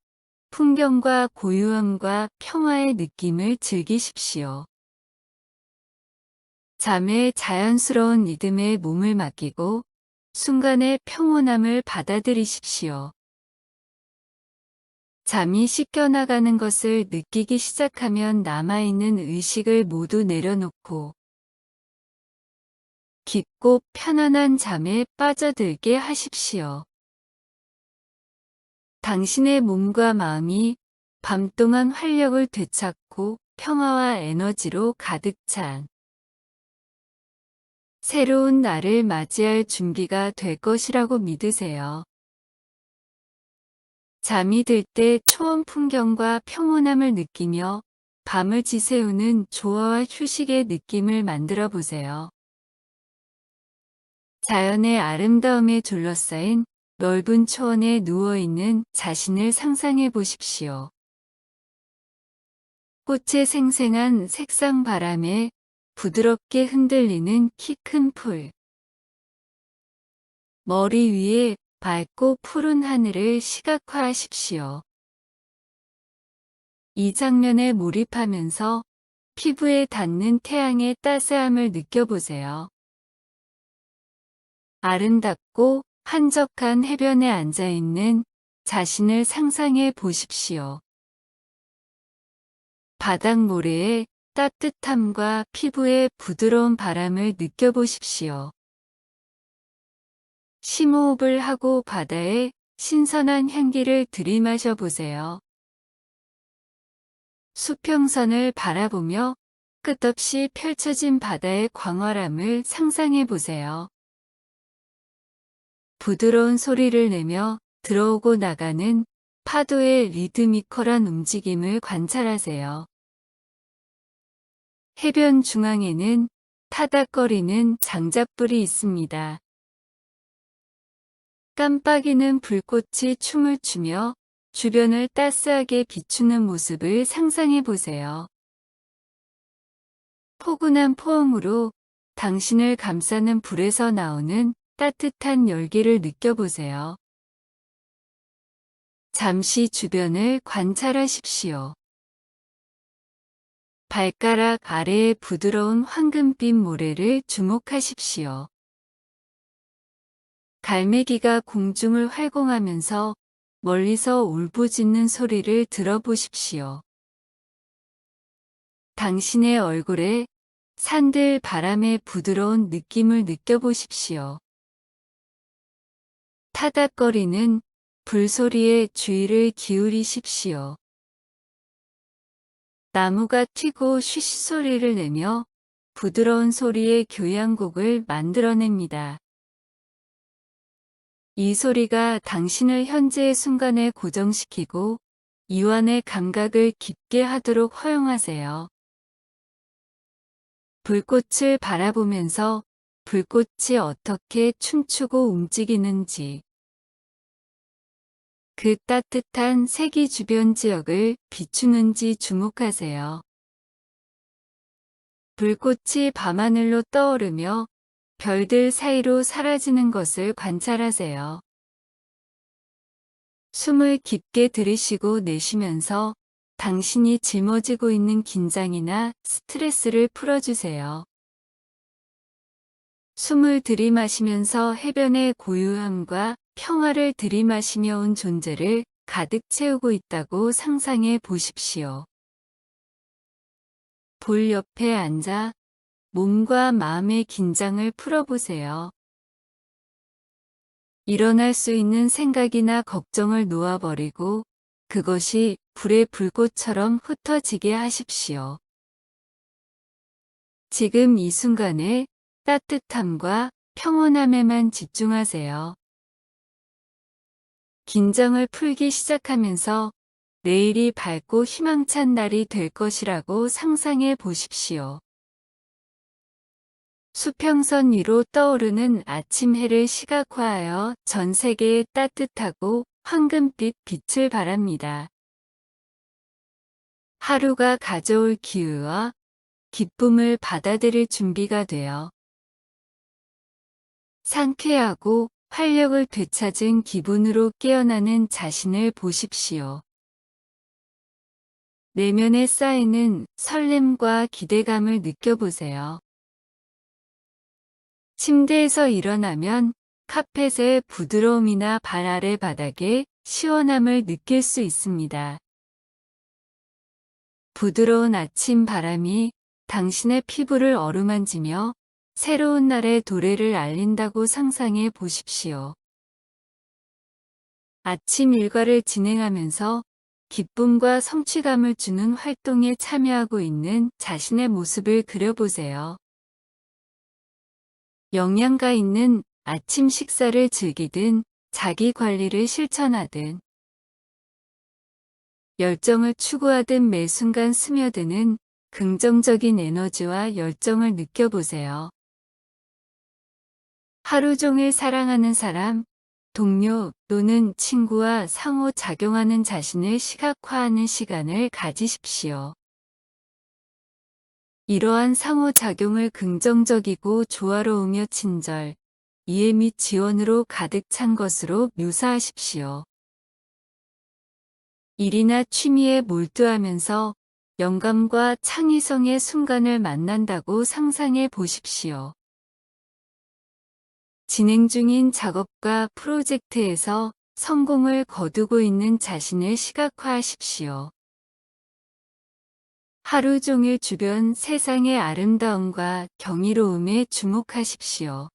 풍경과 고요함과 평화의 느낌을 즐기십시오. 잠의 자연스러운 리듬에 몸을 맡기고 순간의 평온함을 받아들이십시오. 잠이 씻겨나가는 것을 느끼기 시작하면 남아있는 의식을 모두 내려놓고 깊고 편안한 잠에 빠져들게 하십시오. 당신의 몸과 마음이 밤 동안 활력을 되찾고 평화와 에너지로 가득 찬 새로운 날을 맞이할 준비가 될 것이라고 믿으세요. 잠이 들 때 초원 풍경과 평온함을 느끼며 밤을 지새우는 조화와 휴식의 느낌을 만들어 보세요. 자연의 아름다움에 둘러싸인 넓은 초원에 누워있는 자신을 상상해 보십시오. 꽃의 생생한 색상 바람에 부드럽게 흔들리는 키 큰 풀. 머리 위에 밝고 푸른 하늘을 시각화하십시오. 이 장면에 몰입하면서 피부에 닿는 태양의 따스함을 느껴보세요. 아름답고 한적한 해변에 앉아있는 자신을 상상해 보십시오. 바닥 모래의 따뜻함과 피부의 부드러운 바람을 느껴보십시오. 심호흡을 하고 바다의 신선한 향기를 들이마셔 보세요. 수평선을 바라보며 끝없이 펼쳐진 바다의 광활함을 상상해 보세요. 부드러운 소리를 내며 들어오고 나가는 파도의 리드미컬한 움직임을 관찰하세요. 해변 중앙에는 타닥거리는 장작불이 있습니다. 깜빡이는 불꽃이 춤을 추며 주변을 따스하게 비추는 모습을 상상해 보세요. 포근한 포옹으로 당신을 감싸는 불에서 나오는 따뜻한 열기를 느껴보세요. 잠시 주변을 관찰하십시오. 발가락 아래의 부드러운 황금빛 모래를 주목하십시오. 갈매기가 공중을 활공하면서 멀리서 울부짖는 소리를 들어보십시오. 당신의 얼굴에 산들 바람의 부드러운 느낌을 느껴보십시오. 타닥거리는 불소리에 주의를 기울이십시오. 나무가 튀고 쉬쉬 소리를 내며 부드러운 소리의 교향곡을 만들어냅니다. 이 소리가 당신을 현재의 순간에 고정시키고 이완의 감각을 깊게 하도록 허용하세요. 불꽃을 바라보면서 불꽃이 어떻게 춤추고 움직이는지, 그 따뜻한 색이 주변 지역을 비추는지 주목하세요. 불꽃이 밤하늘로 떠오르며 별들 사이로 사라지는 것을 관찰하세요. 숨을 깊게 들이쉬고 내쉬면서 당신이 짊어지고 있는 긴장이나 스트레스를 풀어주세요. 숨을 들이마시면서 해변의 고요함과 평화를 들이마시며 온 존재를 가득 채우고 있다고 상상해 보십시오. 볼 옆에 앉아 몸과 마음의 긴장을 풀어보세요. 일어날 수 있는 생각이나 걱정을 놓아버리고 그것이 불의 불꽃처럼 흩어지게 하십시오. 지금 이 순간에 따뜻함과 평온함에만 집중하세요. 긴장을 풀기 시작하면서 내일이 밝고 희망찬 날이 될 것이라고 상상해 보십시오. 수평선 위로 떠오르는 아침 해를 시각화하여 전 세계에 따뜻하고 황금빛 빛을 발합니다. 하루가 가져올 기회와 기쁨을 받아들일 준비가 되어 상쾌하고 활력을 되찾은 기분으로 깨어나는 자신을 보십시오. 내면에 쌓이는 설렘과 기대감을 느껴보세요. 침대에서 일어나면 카펫의 부드러움이나 발 아래 바닥의 시원함을 느낄 수 있습니다. 부드러운 아침 바람이 당신의 피부를 어루만지며 새로운 날의 도래를 알린다고 상상해 보십시오. 아침 일과를 진행하면서 기쁨과 성취감을 주는 활동에 참여하고 있는 자신의 모습을 그려보세요. 영양가 있는 아침 식사를 즐기든 자기 관리를 실천하든 열정을 추구하든 매 순간 스며드는 긍정적인 에너지와 열정을 느껴보세요. 하루 종일 사랑하는 사람, 동료 또는 친구와 상호작용하는 자신을 시각화하는 시간을 가지십시오. 이러한 상호작용을 긍정적이고 조화로우며 친절, 이해 및 지원으로 가득 찬 것으로 묘사하십시오. 일이나 취미에 몰두하면서 영감과 창의성의 순간을 만난다고 상상해 보십시오. 진행 중인 작업과 프로젝트에서 성공을 거두고 있는 자신을 시각화하십시오. 하루 종일 주변 세상의 아름다움과 경이로움에 주목하십시오.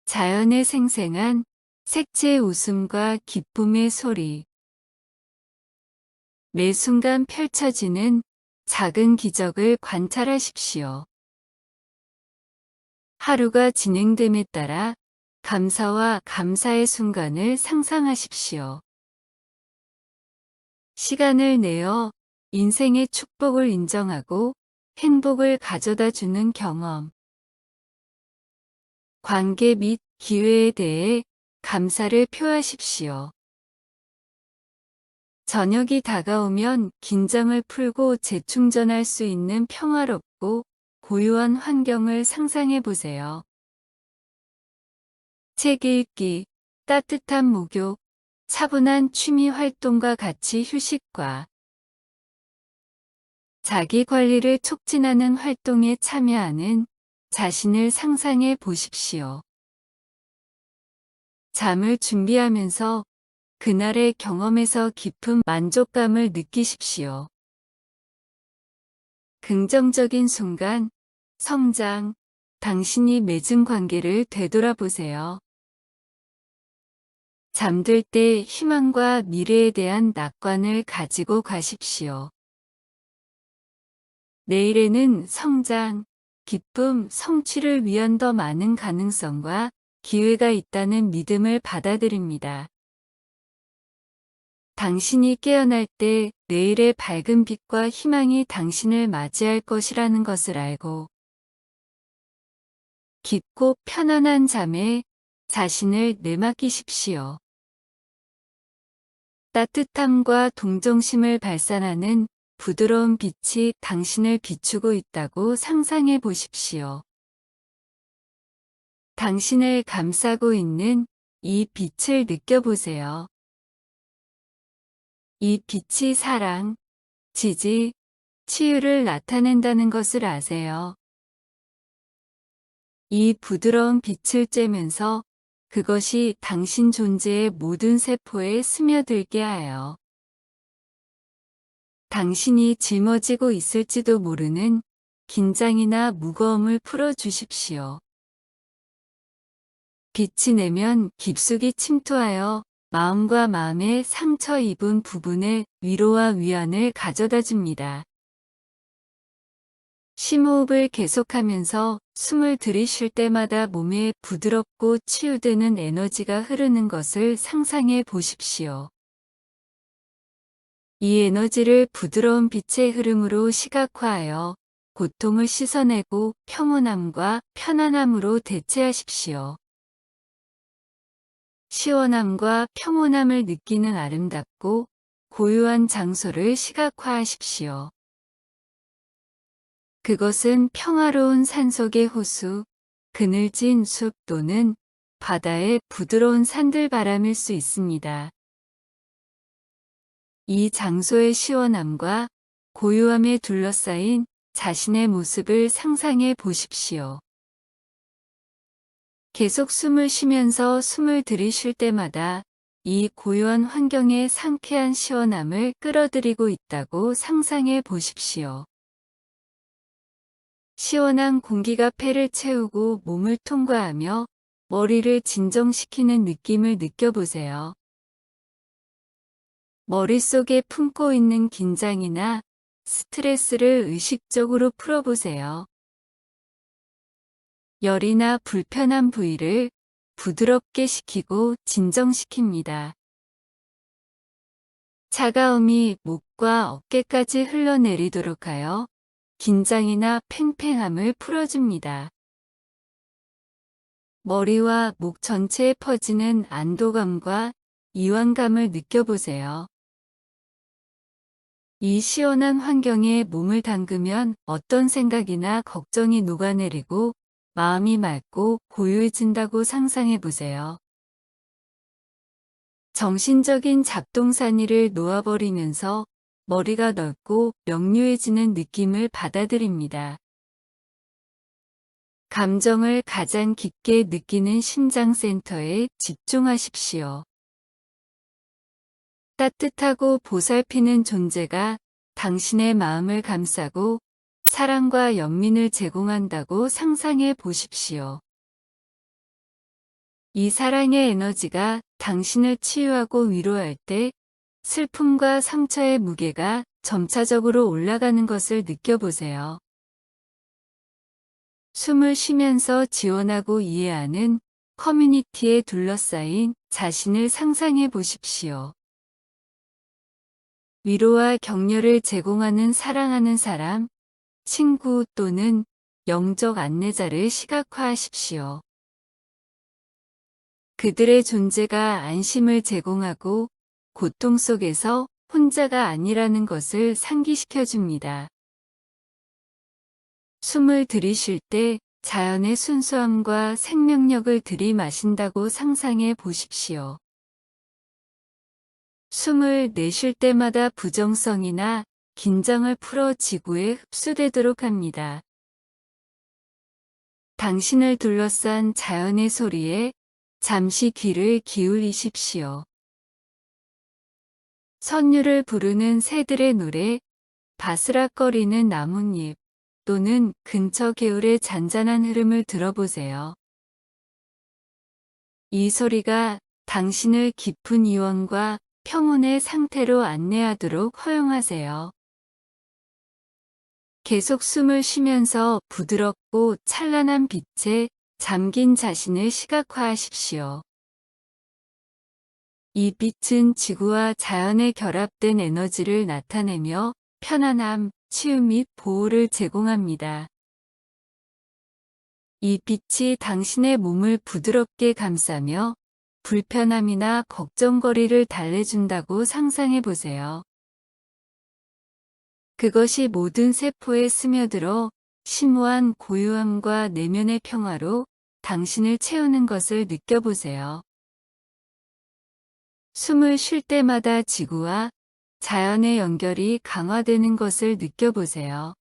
자연의 생생한 색채의 웃음과 기쁨의 소리, 매 순간 펼쳐지는 작은 기적을 관찰하십시오. 하루가 진행됨에 따라 감사와 감사의 순간을 상상하십시오. 시간을 내어 인생의 축복을 인정하고 행복을 가져다 주는 경험. 관계 및 기회에 대해 감사를 표하십시오. 저녁이 다가오면 긴장을 풀고 재충전할 수 있는 평화롭고 고요한 환경을 상상해 보세요. 책 읽기, 따뜻한 목욕, 차분한 취미 활동과 같이 휴식과 자기 관리를 촉진하는 활동에 참여하는 자신을 상상해 보십시오. 잠을 준비하면서 그날의 경험에서 깊은 만족감을 느끼십시오. 긍정적인 순간, 성장, 당신이 맺은 관계를 되돌아보세요. 잠들 때 희망과 미래에 대한 낙관을 가지고 가십시오. 내일에는 성장, 기쁨, 성취를 위한 더 많은 가능성과 기회가 있다는 믿음을 받아들입니다. 당신이 깨어날 때 내일의 밝은 빛과 희망이 당신을 맞이할 것이라는 것을 알고 깊고 편안한 잠에 자신을 내맡기십시오. 따뜻함과 동정심을 발산하는 부드러운 빛이 당신을 비추고 있다고 상상해 보십시오. 당신을 감싸고 있는 이 빛을 느껴보세요. 이 빛이 사랑, 지지, 치유를 나타낸다는 것을 아세요. 이 부드러운 빛을 쬐면서 그것이 당신 존재의 모든 세포에 스며들게 하여 당신이 짊어지고 있을지도 모르는 긴장이나 무거움을 풀어주십시오. 빛이 내면 깊숙이 침투하여 마음과 마음의 상처 입은 부분에 위로와 위안을 가져다 줍니다. 심호흡을 계속하면서 숨을 들이쉴 때마다 몸에 부드럽고 치유되는 에너지가 흐르는 것을 상상해 보십시오. 이 에너지를 부드러운 빛의 흐름으로 시각화하여 고통을 씻어내고 평온함과 편안함으로 대체하십시오. 시원함과 평온함을 느끼는 아름답고 고요한 장소를 시각화하십시오. 그것은 평화로운 산속의 호수, 그늘진 숲 또는 바다의 부드러운 산들바람일 수 있습니다. 이 장소의 시원함과 고요함에 둘러싸인 자신의 모습을 상상해 보십시오. 계속 숨을 쉬면서 숨을 들이쉴 때마다 이 고요한 환경의 상쾌한 시원함을 끌어들이고 있다고 상상해 보십시오. 시원한 공기가 폐를 채우고 몸을 통과하며 머리를 진정시키는 느낌을 느껴보세요. 머릿속에 품고 있는 긴장이나 스트레스를 의식적으로 풀어보세요. 열이나 불편한 부위를 부드럽게 식히고 진정시킵니다. 차가움이 목과 어깨까지 흘러내리도록 하여 긴장이나 팽팽함을 풀어줍니다. 머리와 목 전체에 퍼지는 안도감과 이완감을 느껴보세요. 이 시원한 환경에 몸을 담그면 어떤 생각이나 걱정이 녹아내리고 마음이 맑고 고요해진다고 상상해 보세요. 정신적인 잡동사니를 놓아버리면서 머리가 넓고 명료해지는 느낌을 받아들입니다. 감정을 가장 깊게 느끼는 심장센터에 집중하십시오. 따뜻하고 보살피는 존재가 당신의 마음을 감싸고 사랑과 연민을 제공한다고 상상해 보십시오. 이 사랑의 에너지가 당신을 치유하고 위로할 때 슬픔과 상처의 무게가 점차적으로 올라가는 것을 느껴보세요. 숨을 쉬면서 지원하고 이해하는 커뮤니티에 둘러싸인 자신을 상상해 보십시오. 위로와 격려를 제공하는 사랑하는 사람, 친구 또는 영적 안내자를 시각화하십시오. 그들의 존재가 안심을 제공하고 고통 속에서 혼자가 아니라는 것을 상기시켜 줍니다. 숨을 들이쉴 때 자연의 순수함과 생명력을 들이마신다고 상상해 보십시오. 숨을 내쉴 때마다 부정성이나 긴장을 풀어 지구에 흡수되도록 합니다. 당신을 둘러싼 자연의 소리에 잠시 귀를 기울이십시오. 선율을 부르는 새들의 노래, 바스락거리는 나뭇잎 또는 근처 개울의 잔잔한 흐름을 들어보세요. 이 소리가 당신을 깊은 이원과 평온의 상태로 안내하도록 허용하세요. 계속 숨을 쉬면서 부드럽고 찬란한 빛에 잠긴 자신을 시각화하십시오. 이 빛은 지구와 자연의 결합된 에너지를 나타내며 편안함, 치유 및 보호를 제공합니다. 이 빛이 당신의 몸을 부드럽게 감싸며 불편함이나 걱정거리를 달래준다고 상상해 보세요. 그것이 모든 세포에 스며들어 심오한 고요함과 내면의 평화로 당신을 채우는 것을 느껴보세요. 숨을 쉴 때마다 지구와 자연의 연결이 강화되는 것을 느껴보세요.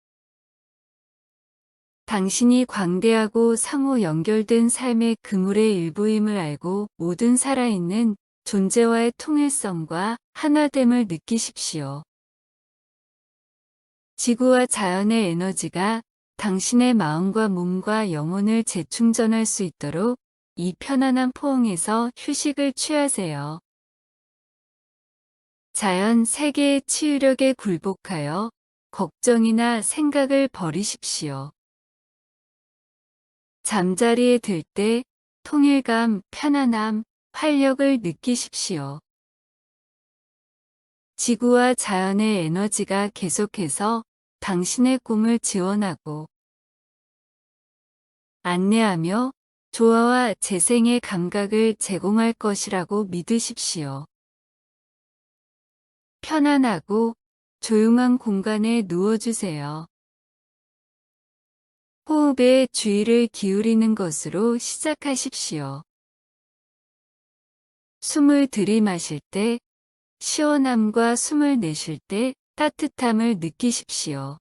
당신이 광대하고 상호 연결된 삶의 그물의 일부임을 알고 모든 살아있는 존재와의 통일성과 하나됨을 느끼십시오. 지구와 자연의 에너지가 당신의 마음과 몸과 영혼을 재충전할 수 있도록 이 편안한 포옹에서 휴식을 취하세요. 자연 세계의 치유력에 굴복하여 걱정이나 생각을 버리십시오. 잠자리에 들 때 통일감, 편안함, 활력을 느끼십시오. 지구와 자연의 에너지가 계속해서 당신의 꿈을 지원하고 안내하며 조화와 재생의 감각을 제공할 것이라고 믿으십시오. 편안하고 조용한 공간에 누워주세요. 호흡에 주의를 기울이는 것으로 시작하십시오. 숨을 들이마실 때 시원함과 숨을 내쉴 때 따뜻함을 느끼십시오.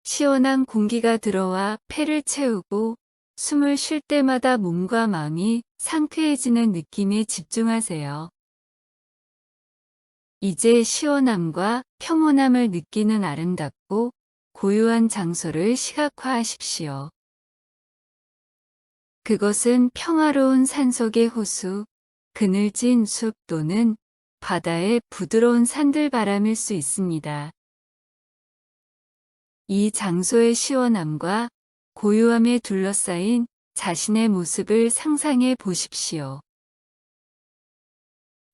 시원한 공기가 들어와 폐를 채우고 숨을 쉴 때마다 몸과 마음이 상쾌해지는 느낌에 집중하세요. 이제 시원함과 평온함을 느끼는 아름답고 고요한 장소를 시각화하십시오. 그것은 평화로운 산속의 호수, 그늘진 숲 또는 바다의 부드러운 산들바람일 수 있습니다. 이 장소의 시원함과 고요함에 둘러싸인 자신의 모습을 상상해 보십시오.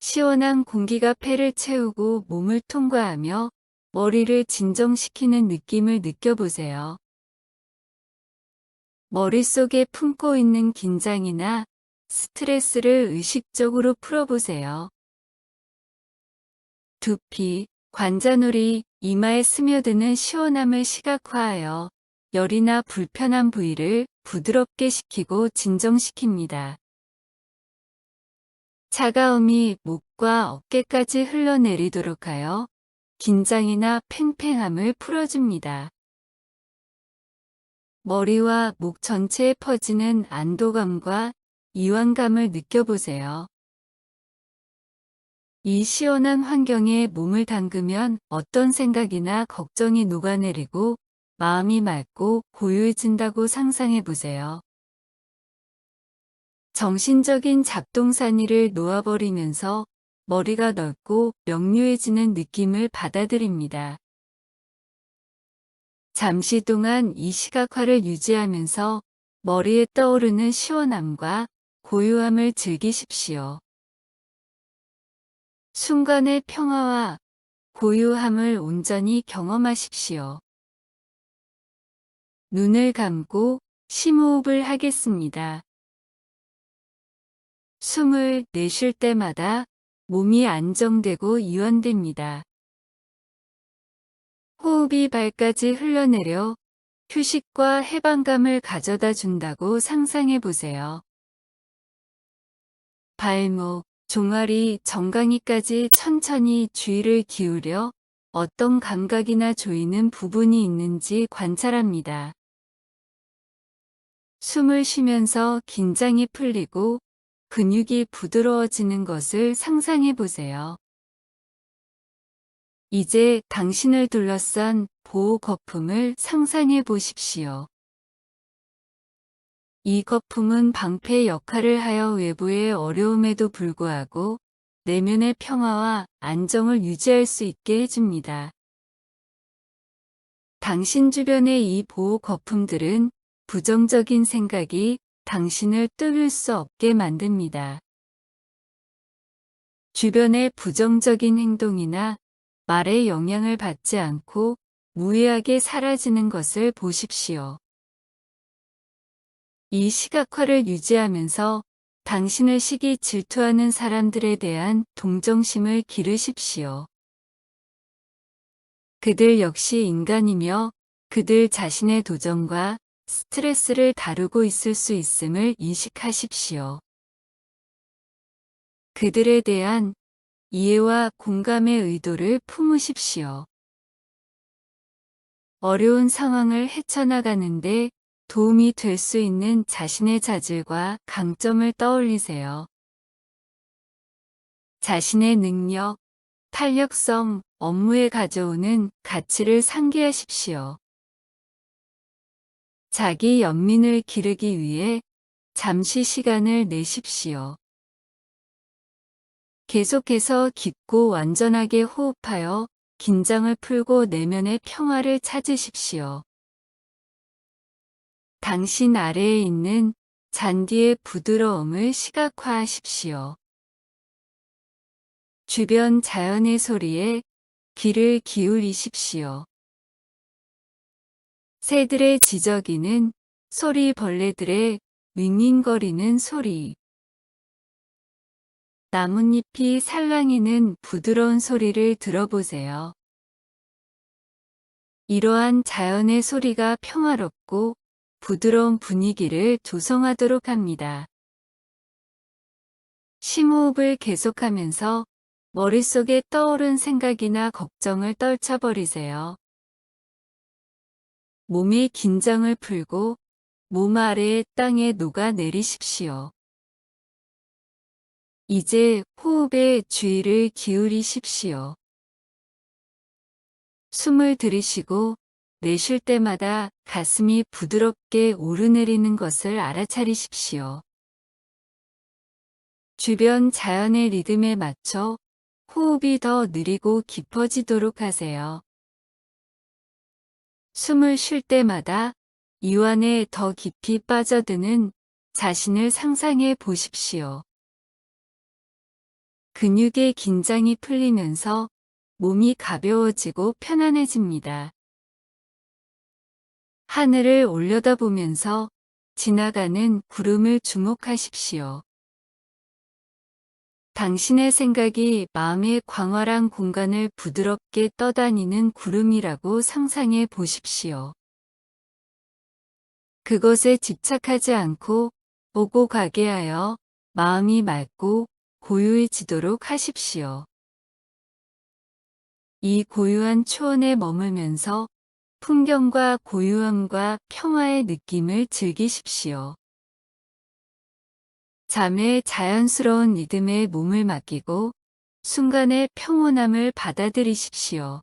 시원한 공기가 폐를 채우고 몸을 통과하며 머리를 진정시키는 느낌을 느껴보세요. 머릿속에 품고 있는 긴장이나 스트레스를 의식적으로 풀어보세요. 두피, 관자놀이, 이마에 스며드는 시원함을 시각화하여 열이나 불편한 부위를 부드럽게 식히고 진정시킵니다. 차가움이 목과 어깨까지 흘러내리도록 하여 긴장이나 팽팽함을 풀어줍니다. 머리와 목 전체에 퍼지는 안도감과 이완감을 느껴보세요. 이 시원한 환경에 몸을 담그면 어떤 생각이나 걱정이 녹아내리고 마음이 맑고 고요해진다고 상상해 보세요. 정신적인 잡동사니를 놓아버리면서 머리가 넓고 명료해지는 느낌을 받아들입니다. 잠시 동안 이 시각화를 유지하면서 머리에 떠오르는 시원함과 고요함을 즐기십시오. 순간의 평화와 고요함을 온전히 경험하십시오. 눈을 감고 심호흡을 하겠습니다. 숨을 내쉴 때마다 몸이 안정되고 이완됩니다. 호흡이 발까지 흘러내려 휴식과 해방감을 가져다 준다고 상상해 보세요. 발목, 종아리, 정강이까지 천천히 주의를 기울여 어떤 감각이나 조이는 부분이 있는지 관찰합니다. 숨을 쉬면서 긴장이 풀리고 근육이 부드러워지는 것을 상상해 보세요. 이제 당신을 둘러싼 보호 거품을 상상해 보십시오. 이 거품은 방패 역할을 하여 외부의 어려움에도 불구하고 내면의 평화와 안정을 유지할 수 있게 해줍니다. 당신 주변의 이 보호 거품들은 부정적인 생각이 당신을 뚫을 수 없게 만듭니다. 주변의 부정적인 행동이나 말에 영향을 받지 않고 무해하게 사라지는 것을 보십시오. 이 시각화를 유지하면서 당신을 시기 질투하는 사람들에 대한 동정심을 기르십시오. 그들 역시 인간이며 그들 자신의 도전과 스트레스를 다루고 있을 수 있음을 인식하십시오. 그들에 대한 이해와 공감의 의도를 품으십시오. 어려운 상황을 헤쳐나가는데 도움이 될 수 있는 자신의 자질과 강점을 떠올리세요. 자신의 능력, 탄력성, 업무에 가져오는 가치를 상기하십시오. 자기 연민을 기르기 위해 잠시 시간을 내십시오. 계속해서 깊고 완전하게 호흡하여 긴장을 풀고 내면의 평화를 찾으십시오. 당신 아래에 있는 잔디의 부드러움을 시각화하십시오. 주변 자연의 소리에 귀를 기울이십시오. 새들의 지저귀는 소리, 벌레들의 윙윙거리는 소리, 나뭇잎이 살랑이는 부드러운 소리를 들어보세요. 이러한 자연의 소리가 평화롭고 부드러운 분위기를 조성하도록 합니다. 심호흡을 계속하면서 머릿속에 떠오른 생각이나 걱정을 떨쳐버리세요. 몸의 긴장을 풀고 몸 아래의 땅에 녹아내리십시오. 이제 호흡에 주의를 기울이십시오. 숨을 들이쉬고 내쉴 때마다 가슴이 부드럽게 오르내리는 것을 알아차리십시오. 주변 자연의 리듬에 맞춰 호흡이 더 느리고 깊어지도록 하세요. 숨을 쉴 때마다 이완에 더 깊이 빠져드는 자신을 상상해 보십시오. 근육의 긴장이 풀리면서 몸이 가벼워지고 편안해집니다. 하늘을 올려다보면서 지나가는 구름을 주목하십시오. 당신의 생각이 마음의 광활한 공간을 부드럽게 떠다니는 구름이라고 상상해 보십시오. 그것에 집착하지 않고 오고 가게 하여 마음이 맑고 고요해지도록 하십시오. 이 고요한 초원에 머물면서 풍경과 고요함과 평화의 느낌을 즐기십시오. 잠의 자연스러운 리듬에 몸을 맡기고 순간의 평온함을 받아들이십시오.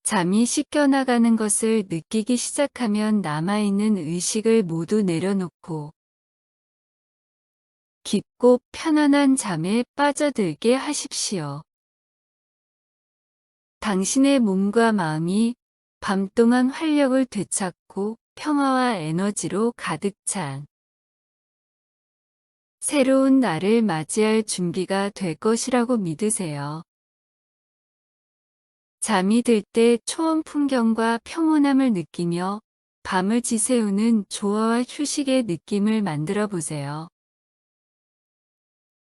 잠이 씻겨나가는 것을 느끼기 시작하면 남아있는 의식을 모두 내려놓고 깊고 편안한 잠에 빠져들게 하십시오. 당신의 몸과 마음이 밤 동안 활력을 되찾고 평화와 에너지로 가득 찬 새로운 날을 맞이할 준비가 될 것이라고 믿으세요. 잠이 들 때 초원 풍경과 평온함을 느끼며 밤을 지새우는 조화와 휴식의 느낌을 만들어 보세요.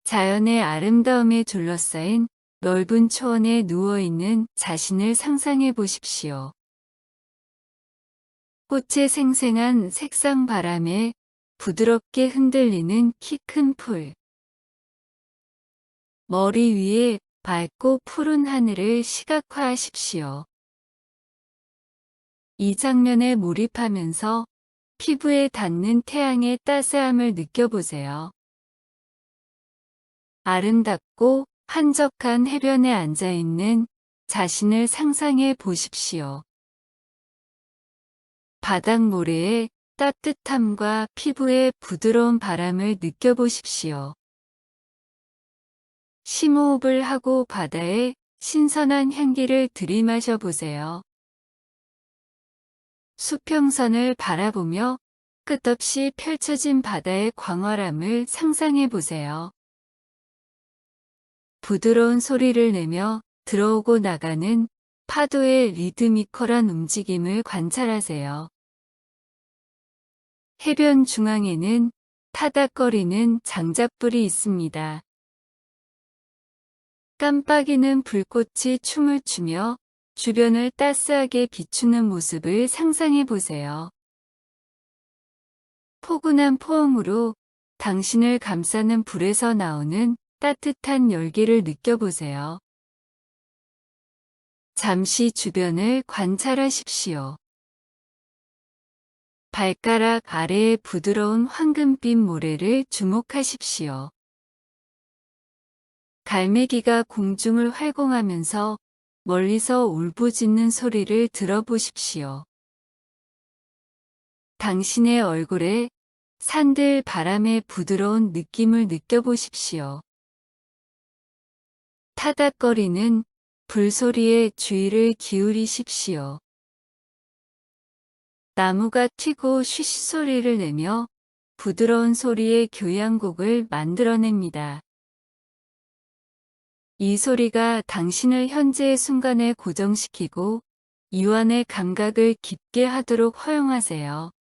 자연의 아름다움에 둘러싸인 넓은 초원에 누워있는 자신을 상상해 보십시오. 꽃의 생생한 색상 바람에 부드럽게 흔들리는 키 큰 풀. 머리 위에 밝고 푸른 하늘을 시각화하십시오. 이 장면에 몰입하면서 피부에 닿는 태양의 따스함을 느껴보세요. 아름답고 한적한 해변에 앉아있는 자신을 상상해 보십시오. 바닥 모래의 따뜻함과 피부의 부드러운 바람을 느껴보십시오. 심호흡을 하고 바다의 신선한 향기를 들이마셔 보세요. 수평선을 바라보며 끝없이 펼쳐진 바다의 광활함을 상상해 보세요. 부드러운 소리를 내며 들어오고 나가는 파도의 리드미컬한 움직임을 관찰하세요. 해변 중앙에는 타닥거리는 장작불이 있습니다. 깜빡이는 불꽃이 춤을 추며 주변을 따스하게 비추는 모습을 상상해 보세요. 포근한 포옹으로 당신을 감싸는 불에서 나오는 따뜻한 열기를 느껴보세요. 잠시 주변을 관찰하십시오. 발가락 아래의 부드러운 황금빛 모래를 주목하십시오. 갈매기가 공중을 활공하면서 멀리서 울부짖는 소리를 들어보십시오. 당신의 얼굴에 산들 바람의 부드러운 느낌을 느껴보십시오. 타닥거리는 불소리에 주의를 기울이십시오. 나무가 튀고 쉬쉬 소리를 내며 부드러운 소리의 교향곡을 만들어냅니다. 이 소리가 당신을 현재의 순간에 고정시키고 이완의 감각을 깊게 하도록 허용하세요.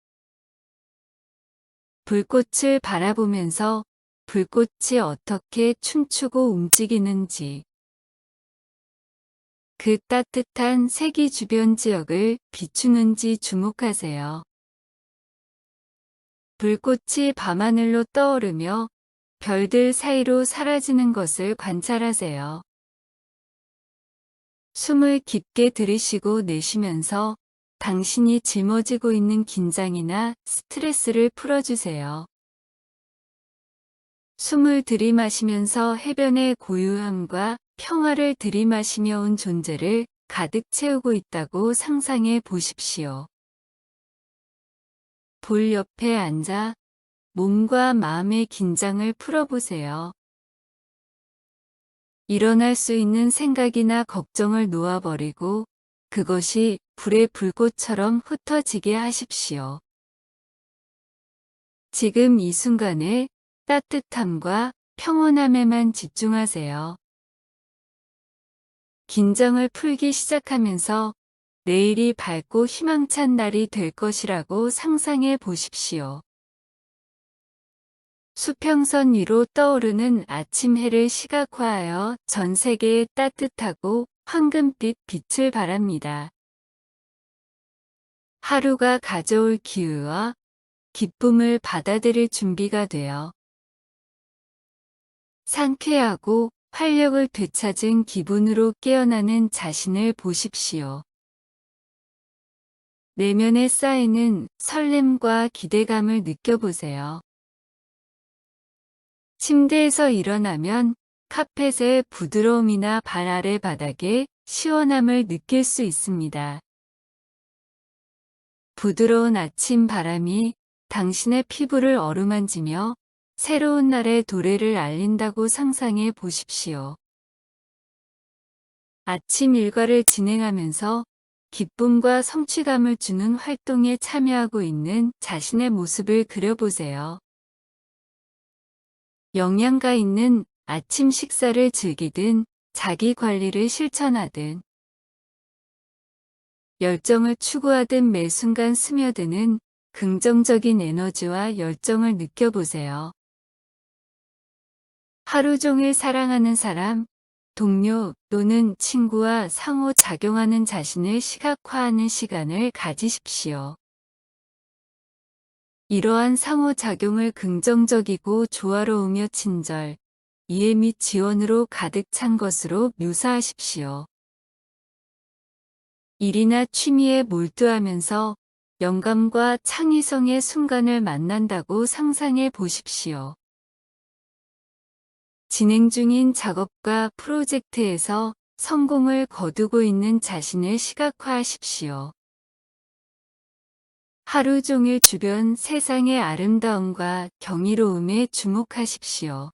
불꽃을 바라보면서 불꽃이 어떻게 춤추고 움직이는지, 그 따뜻한 색이 주변 지역을 비추는지 주목하세요. 불꽃이 밤하늘로 떠오르며 별들 사이로 사라지는 것을 관찰하세요. 숨을 깊게 들이쉬고 내쉬면서 당신이 짊어지고 있는 긴장이나 스트레스를 풀어주세요. 숨을 들이마시면서 해변의 고요함과 평화를 들이마시며 온 존재를 가득 채우고 있다고 상상해 보십시오. 볼 옆에 앉아 몸과 마음의 긴장을 풀어보세요. 일어날 수 있는 생각이나 걱정을 놓아버리고 그것이 불의 불꽃처럼 흩어지게 하십시오. 지금 이 순간에 따뜻함과 평온함에만 집중하세요. 긴장을 풀기 시작하면서 내일이 밝고 희망찬 날이 될 것이라고 상상해 보십시오. 수평선 위로 떠오르는 아침 해를 시각화하여 전 세계에 따뜻하고 황금빛 빛을 발합니다. 하루가 가져올 기회와 기쁨을 받아들일 준비가 되어 상쾌하고 활력을 되찾은 기분으로 깨어나는 자신을 보십시오. 내면에 쌓이는 설렘과 기대감을 느껴보세요. 침대에서 일어나면 카펫의 부드러움이나 발 아래 바닥의 시원함을 느낄 수 있습니다. 부드러운 아침 바람이 당신의 피부를 어루만지며 새로운 날의 도래를 알린다고 상상해 보십시오. 아침 일과를 진행하면서 기쁨과 성취감을 주는 활동에 참여하고 있는 자신의 모습을 그려보세요. 영양가 있는 아침 식사를 즐기든 자기 관리를 실천하든 열정을 추구하든 매 순간 스며드는 긍정적인 에너지와 열정을 느껴보세요. 하루 종일 사랑하는 사람, 동료 또는 친구와 상호작용하는 자신을 시각화하는 시간을 가지십시오. 이러한 상호작용을 긍정적이고 조화로우며 친절, 이해 및 지원으로 가득 찬 것으로 묘사하십시오. 일이나 취미에 몰두하면서 영감과 창의성의 순간을 만난다고 상상해 보십시오. 진행 중인 작업과 프로젝트에서 성공을 거두고 있는 자신을 시각화하십시오. 하루 종일 주변 세상의 아름다움과 경이로움에 주목하십시오.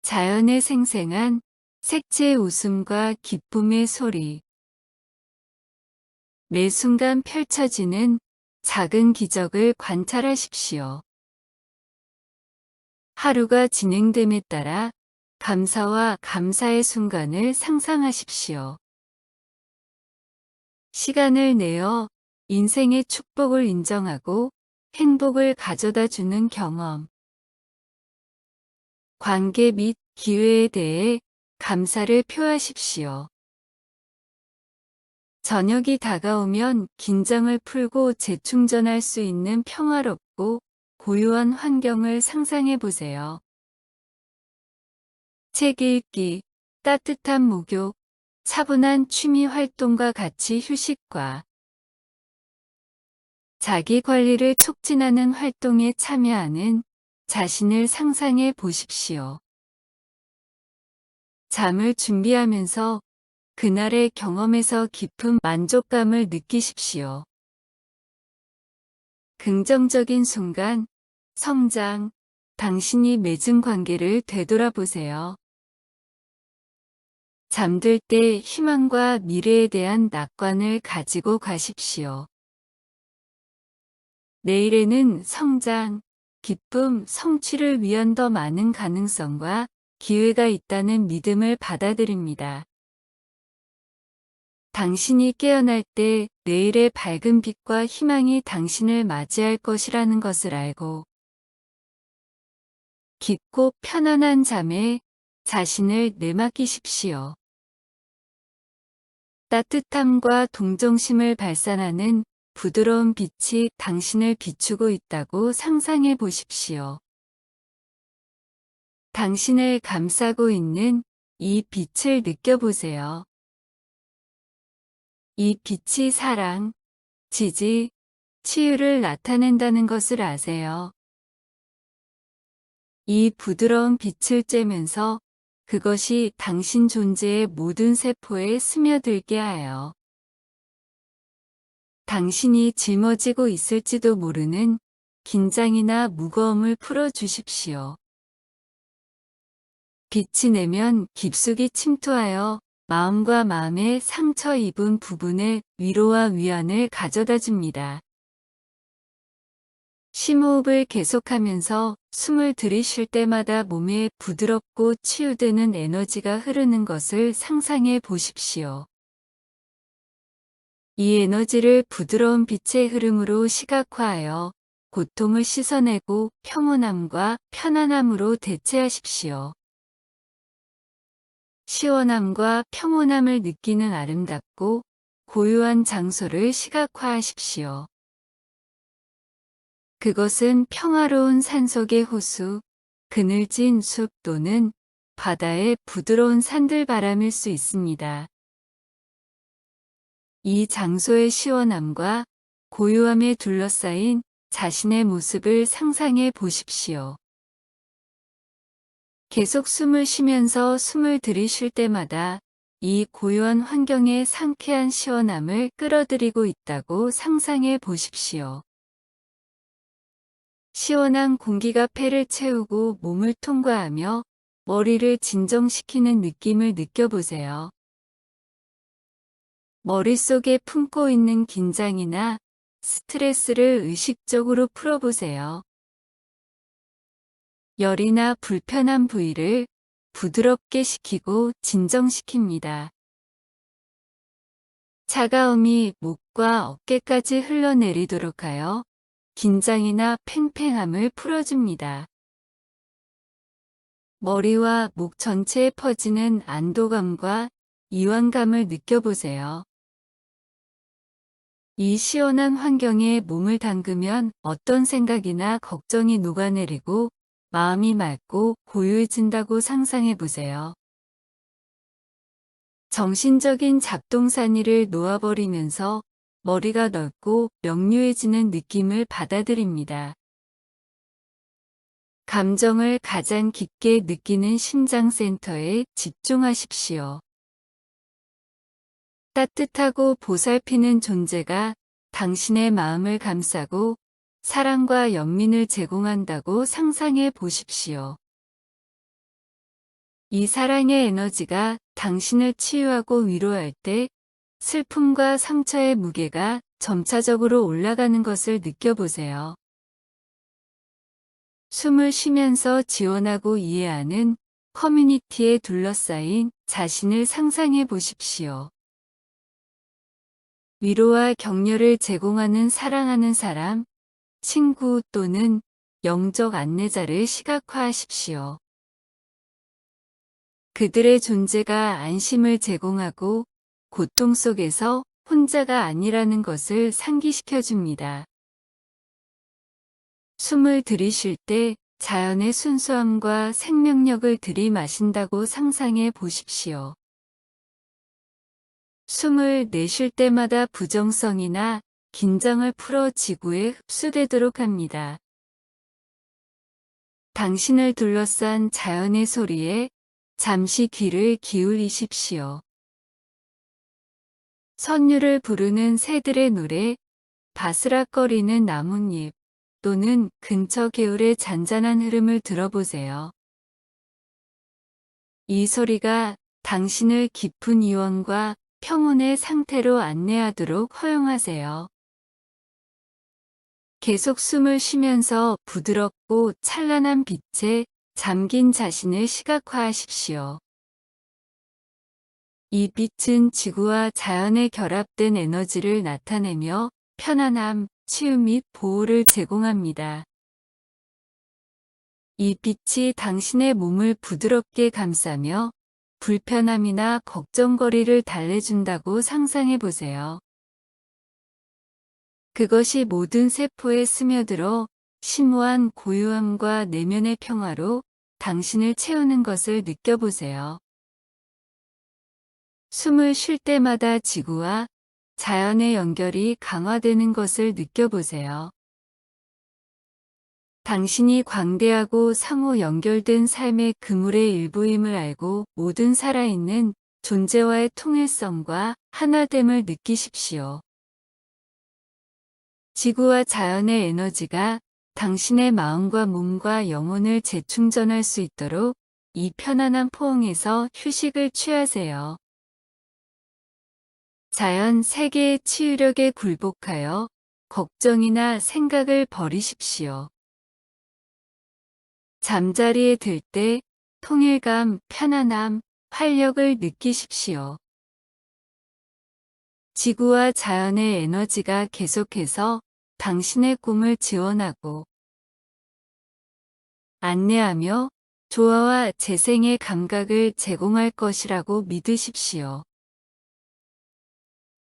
자연의 생생한 색채의 웃음과 기쁨의 소리, 매 순간 펼쳐지는 작은 기적을 관찰하십시오. 하루가 진행됨에 따라 감사와 감사의 순간을 상상하십시오. 시간을 내어 인생의 축복을 인정하고 행복을 가져다 주는 경험. 관계 및 기회에 대해 감사를 표하십시오. 저녁이 다가오면 긴장을 풀고 재충전할 수 있는 평화롭고 고요한 환경을 상상해 보세요. 책 읽기, 따뜻한 목욕, 차분한 취미 활동과 같이 휴식과 자기 관리를 촉진하는 활동에 참여하는 자신을 상상해 보십시오. 잠을 준비하면서 그날의 경험에서 깊은 만족감을 느끼십시오. 긍정적인 순간, 성장, 당신이 맺은 관계를 되돌아보세요. 잠들 때 희망과 미래에 대한 낙관을 가지고 가십시오. 내일에는 성장, 기쁨, 성취를 위한 더 많은 가능성과 기회가 있다는 믿음을 받아들입니다. 당신이 깨어날 때 내일의 밝은 빛과 희망이 당신을 맞이할 것이라는 것을 알고 깊고 편안한 잠에 자신을 내맡기십시오. 따뜻함과 동정심을 발산하는 부드러운 빛이 당신을 비추고 있다고 상상해 보십시오. 당신을 감싸고 있는 이 빛을 느껴보세요. 이 빛이 사랑, 지지, 치유를 나타낸다는 것을 아세요. 이 부드러운 빛을 쬐면서 그것이 당신 존재의 모든 세포에 스며들게 하여 당신이 짊어지고 있을지도 모르는 긴장이나 무거움을 풀어주십시오. 빛이 내면 깊숙이 침투하여 마음과 마음의 상처 입은 부분에 위로와 위안을 가져다 줍니다. 심호흡을 계속하면서 숨을 들이쉴 때마다 몸에 부드럽고 치유되는 에너지가 흐르는 것을 상상해 보십시오. 이 에너지를 부드러운 빛의 흐름으로 시각화하여 고통을 씻어내고 평온함과 편안함으로 대체하십시오. 시원함과 평온함을 느끼는 아름답고 고요한 장소를 시각화하십시오. 그것은 평화로운 산속의 호수, 그늘진 숲 또는 바다의 부드러운 산들바람일 수 있습니다. 이 장소의 시원함과 고요함에 둘러싸인 자신의 모습을 상상해 보십시오. 계속 숨을 쉬면서 숨을 들이쉴 때마다 이 고요한 환경에 상쾌한 시원함을 끌어들이고 있다고 상상해 보십시오. 시원한 공기가 폐를 채우고 몸을 통과하며 머리를 진정시키는 느낌을 느껴보세요. 머릿속에 품고 있는 긴장이나 스트레스를 의식적으로 풀어보세요. 열이나 불편한 부위를 부드럽게 식히고 진정시킵니다. 차가움이 목과 어깨까지 흘러내리도록 하여 긴장이나 팽팽함을 풀어줍니다. 머리와 목 전체에 퍼지는 안도감과 이완감을 느껴보세요. 이 시원한 환경에 몸을 담그면 어떤 생각이나 걱정이 녹아내리고 마음이 맑고 고요해진다고 상상해 보세요. 정신적인 잡동사니를 놓아버리면서 머리가 넓고 명료해지는 느낌을 받아들입니다. 감정을 가장 깊게 느끼는 심장센터에 집중하십시오. 따뜻하고 보살피는 존재가 당신의 마음을 감싸고 사랑과 연민을 제공한다고 상상해 보십시오. 이 사랑의 에너지가 당신을 치유하고 위로할 때 슬픔과 상처의 무게가 점차적으로 올라가는 것을 느껴보세요. 숨을 쉬면서 지원하고 이해하는 커뮤니티에 둘러싸인 자신을 상상해 보십시오. 위로와 격려를 제공하는 사랑하는 사람, 친구 또는 영적 안내자를 시각화하십시오. 그들의 존재가 안심을 제공하고 고통 속에서 혼자가 아니라는 것을 상기시켜 줍니다. 숨을 들이쉴 때 자연의 순수함과 생명력을 들이마신다고 상상해 보십시오. 숨을 내쉴 때마다 부정성이나 긴장을 풀어 지구에 흡수되도록 합니다. 당신을 둘러싼 자연의 소리에 잠시 귀를 기울이십시오. 선율을 부르는 새들의 노래, 바스락거리는 나뭇잎 또는 근처 개울의 잔잔한 흐름을 들어보세요. 이 소리가 당신을 깊은 이원과 평온의 상태로 안내하도록 허용하세요. 계속 숨을 쉬면서 부드럽고 찬란한 빛에 잠긴 자신을 시각화하십시오. 이 빛은 지구와 자연의 결합된 에너지를 나타내며 편안함, 치유 및 보호를 제공합니다. 이 빛이 당신의 몸을 부드럽게 감싸며 불편함이나 걱정거리를 달래준다고 상상해 보세요. 그것이 모든 세포에 스며들어 심오한 고요함과 내면의 평화로 당신을 채우는 것을 느껴보세요. 숨을 쉴 때마다 지구와 자연의 연결이 강화되는 것을 느껴보세요. 당신이 광대하고 상호 연결된 삶의 그물의 일부임을 알고 모든 살아있는 존재와의 통일성과 하나됨을 느끼십시오. 지구와 자연의 에너지가 당신의 마음과 몸과 영혼을 재충전할 수 있도록 이 편안한 포옹에서 휴식을 취하세요. 자연 세계의 치유력에 굴복하여 걱정이나 생각을 버리십시오. 잠자리에 들 때 통일감, 편안함, 활력을 느끼십시오. 지구와 자연의 에너지가 계속해서 당신의 꿈을 지원하고 안내하며 조화와 재생의 감각을 제공할 것이라고 믿으십시오.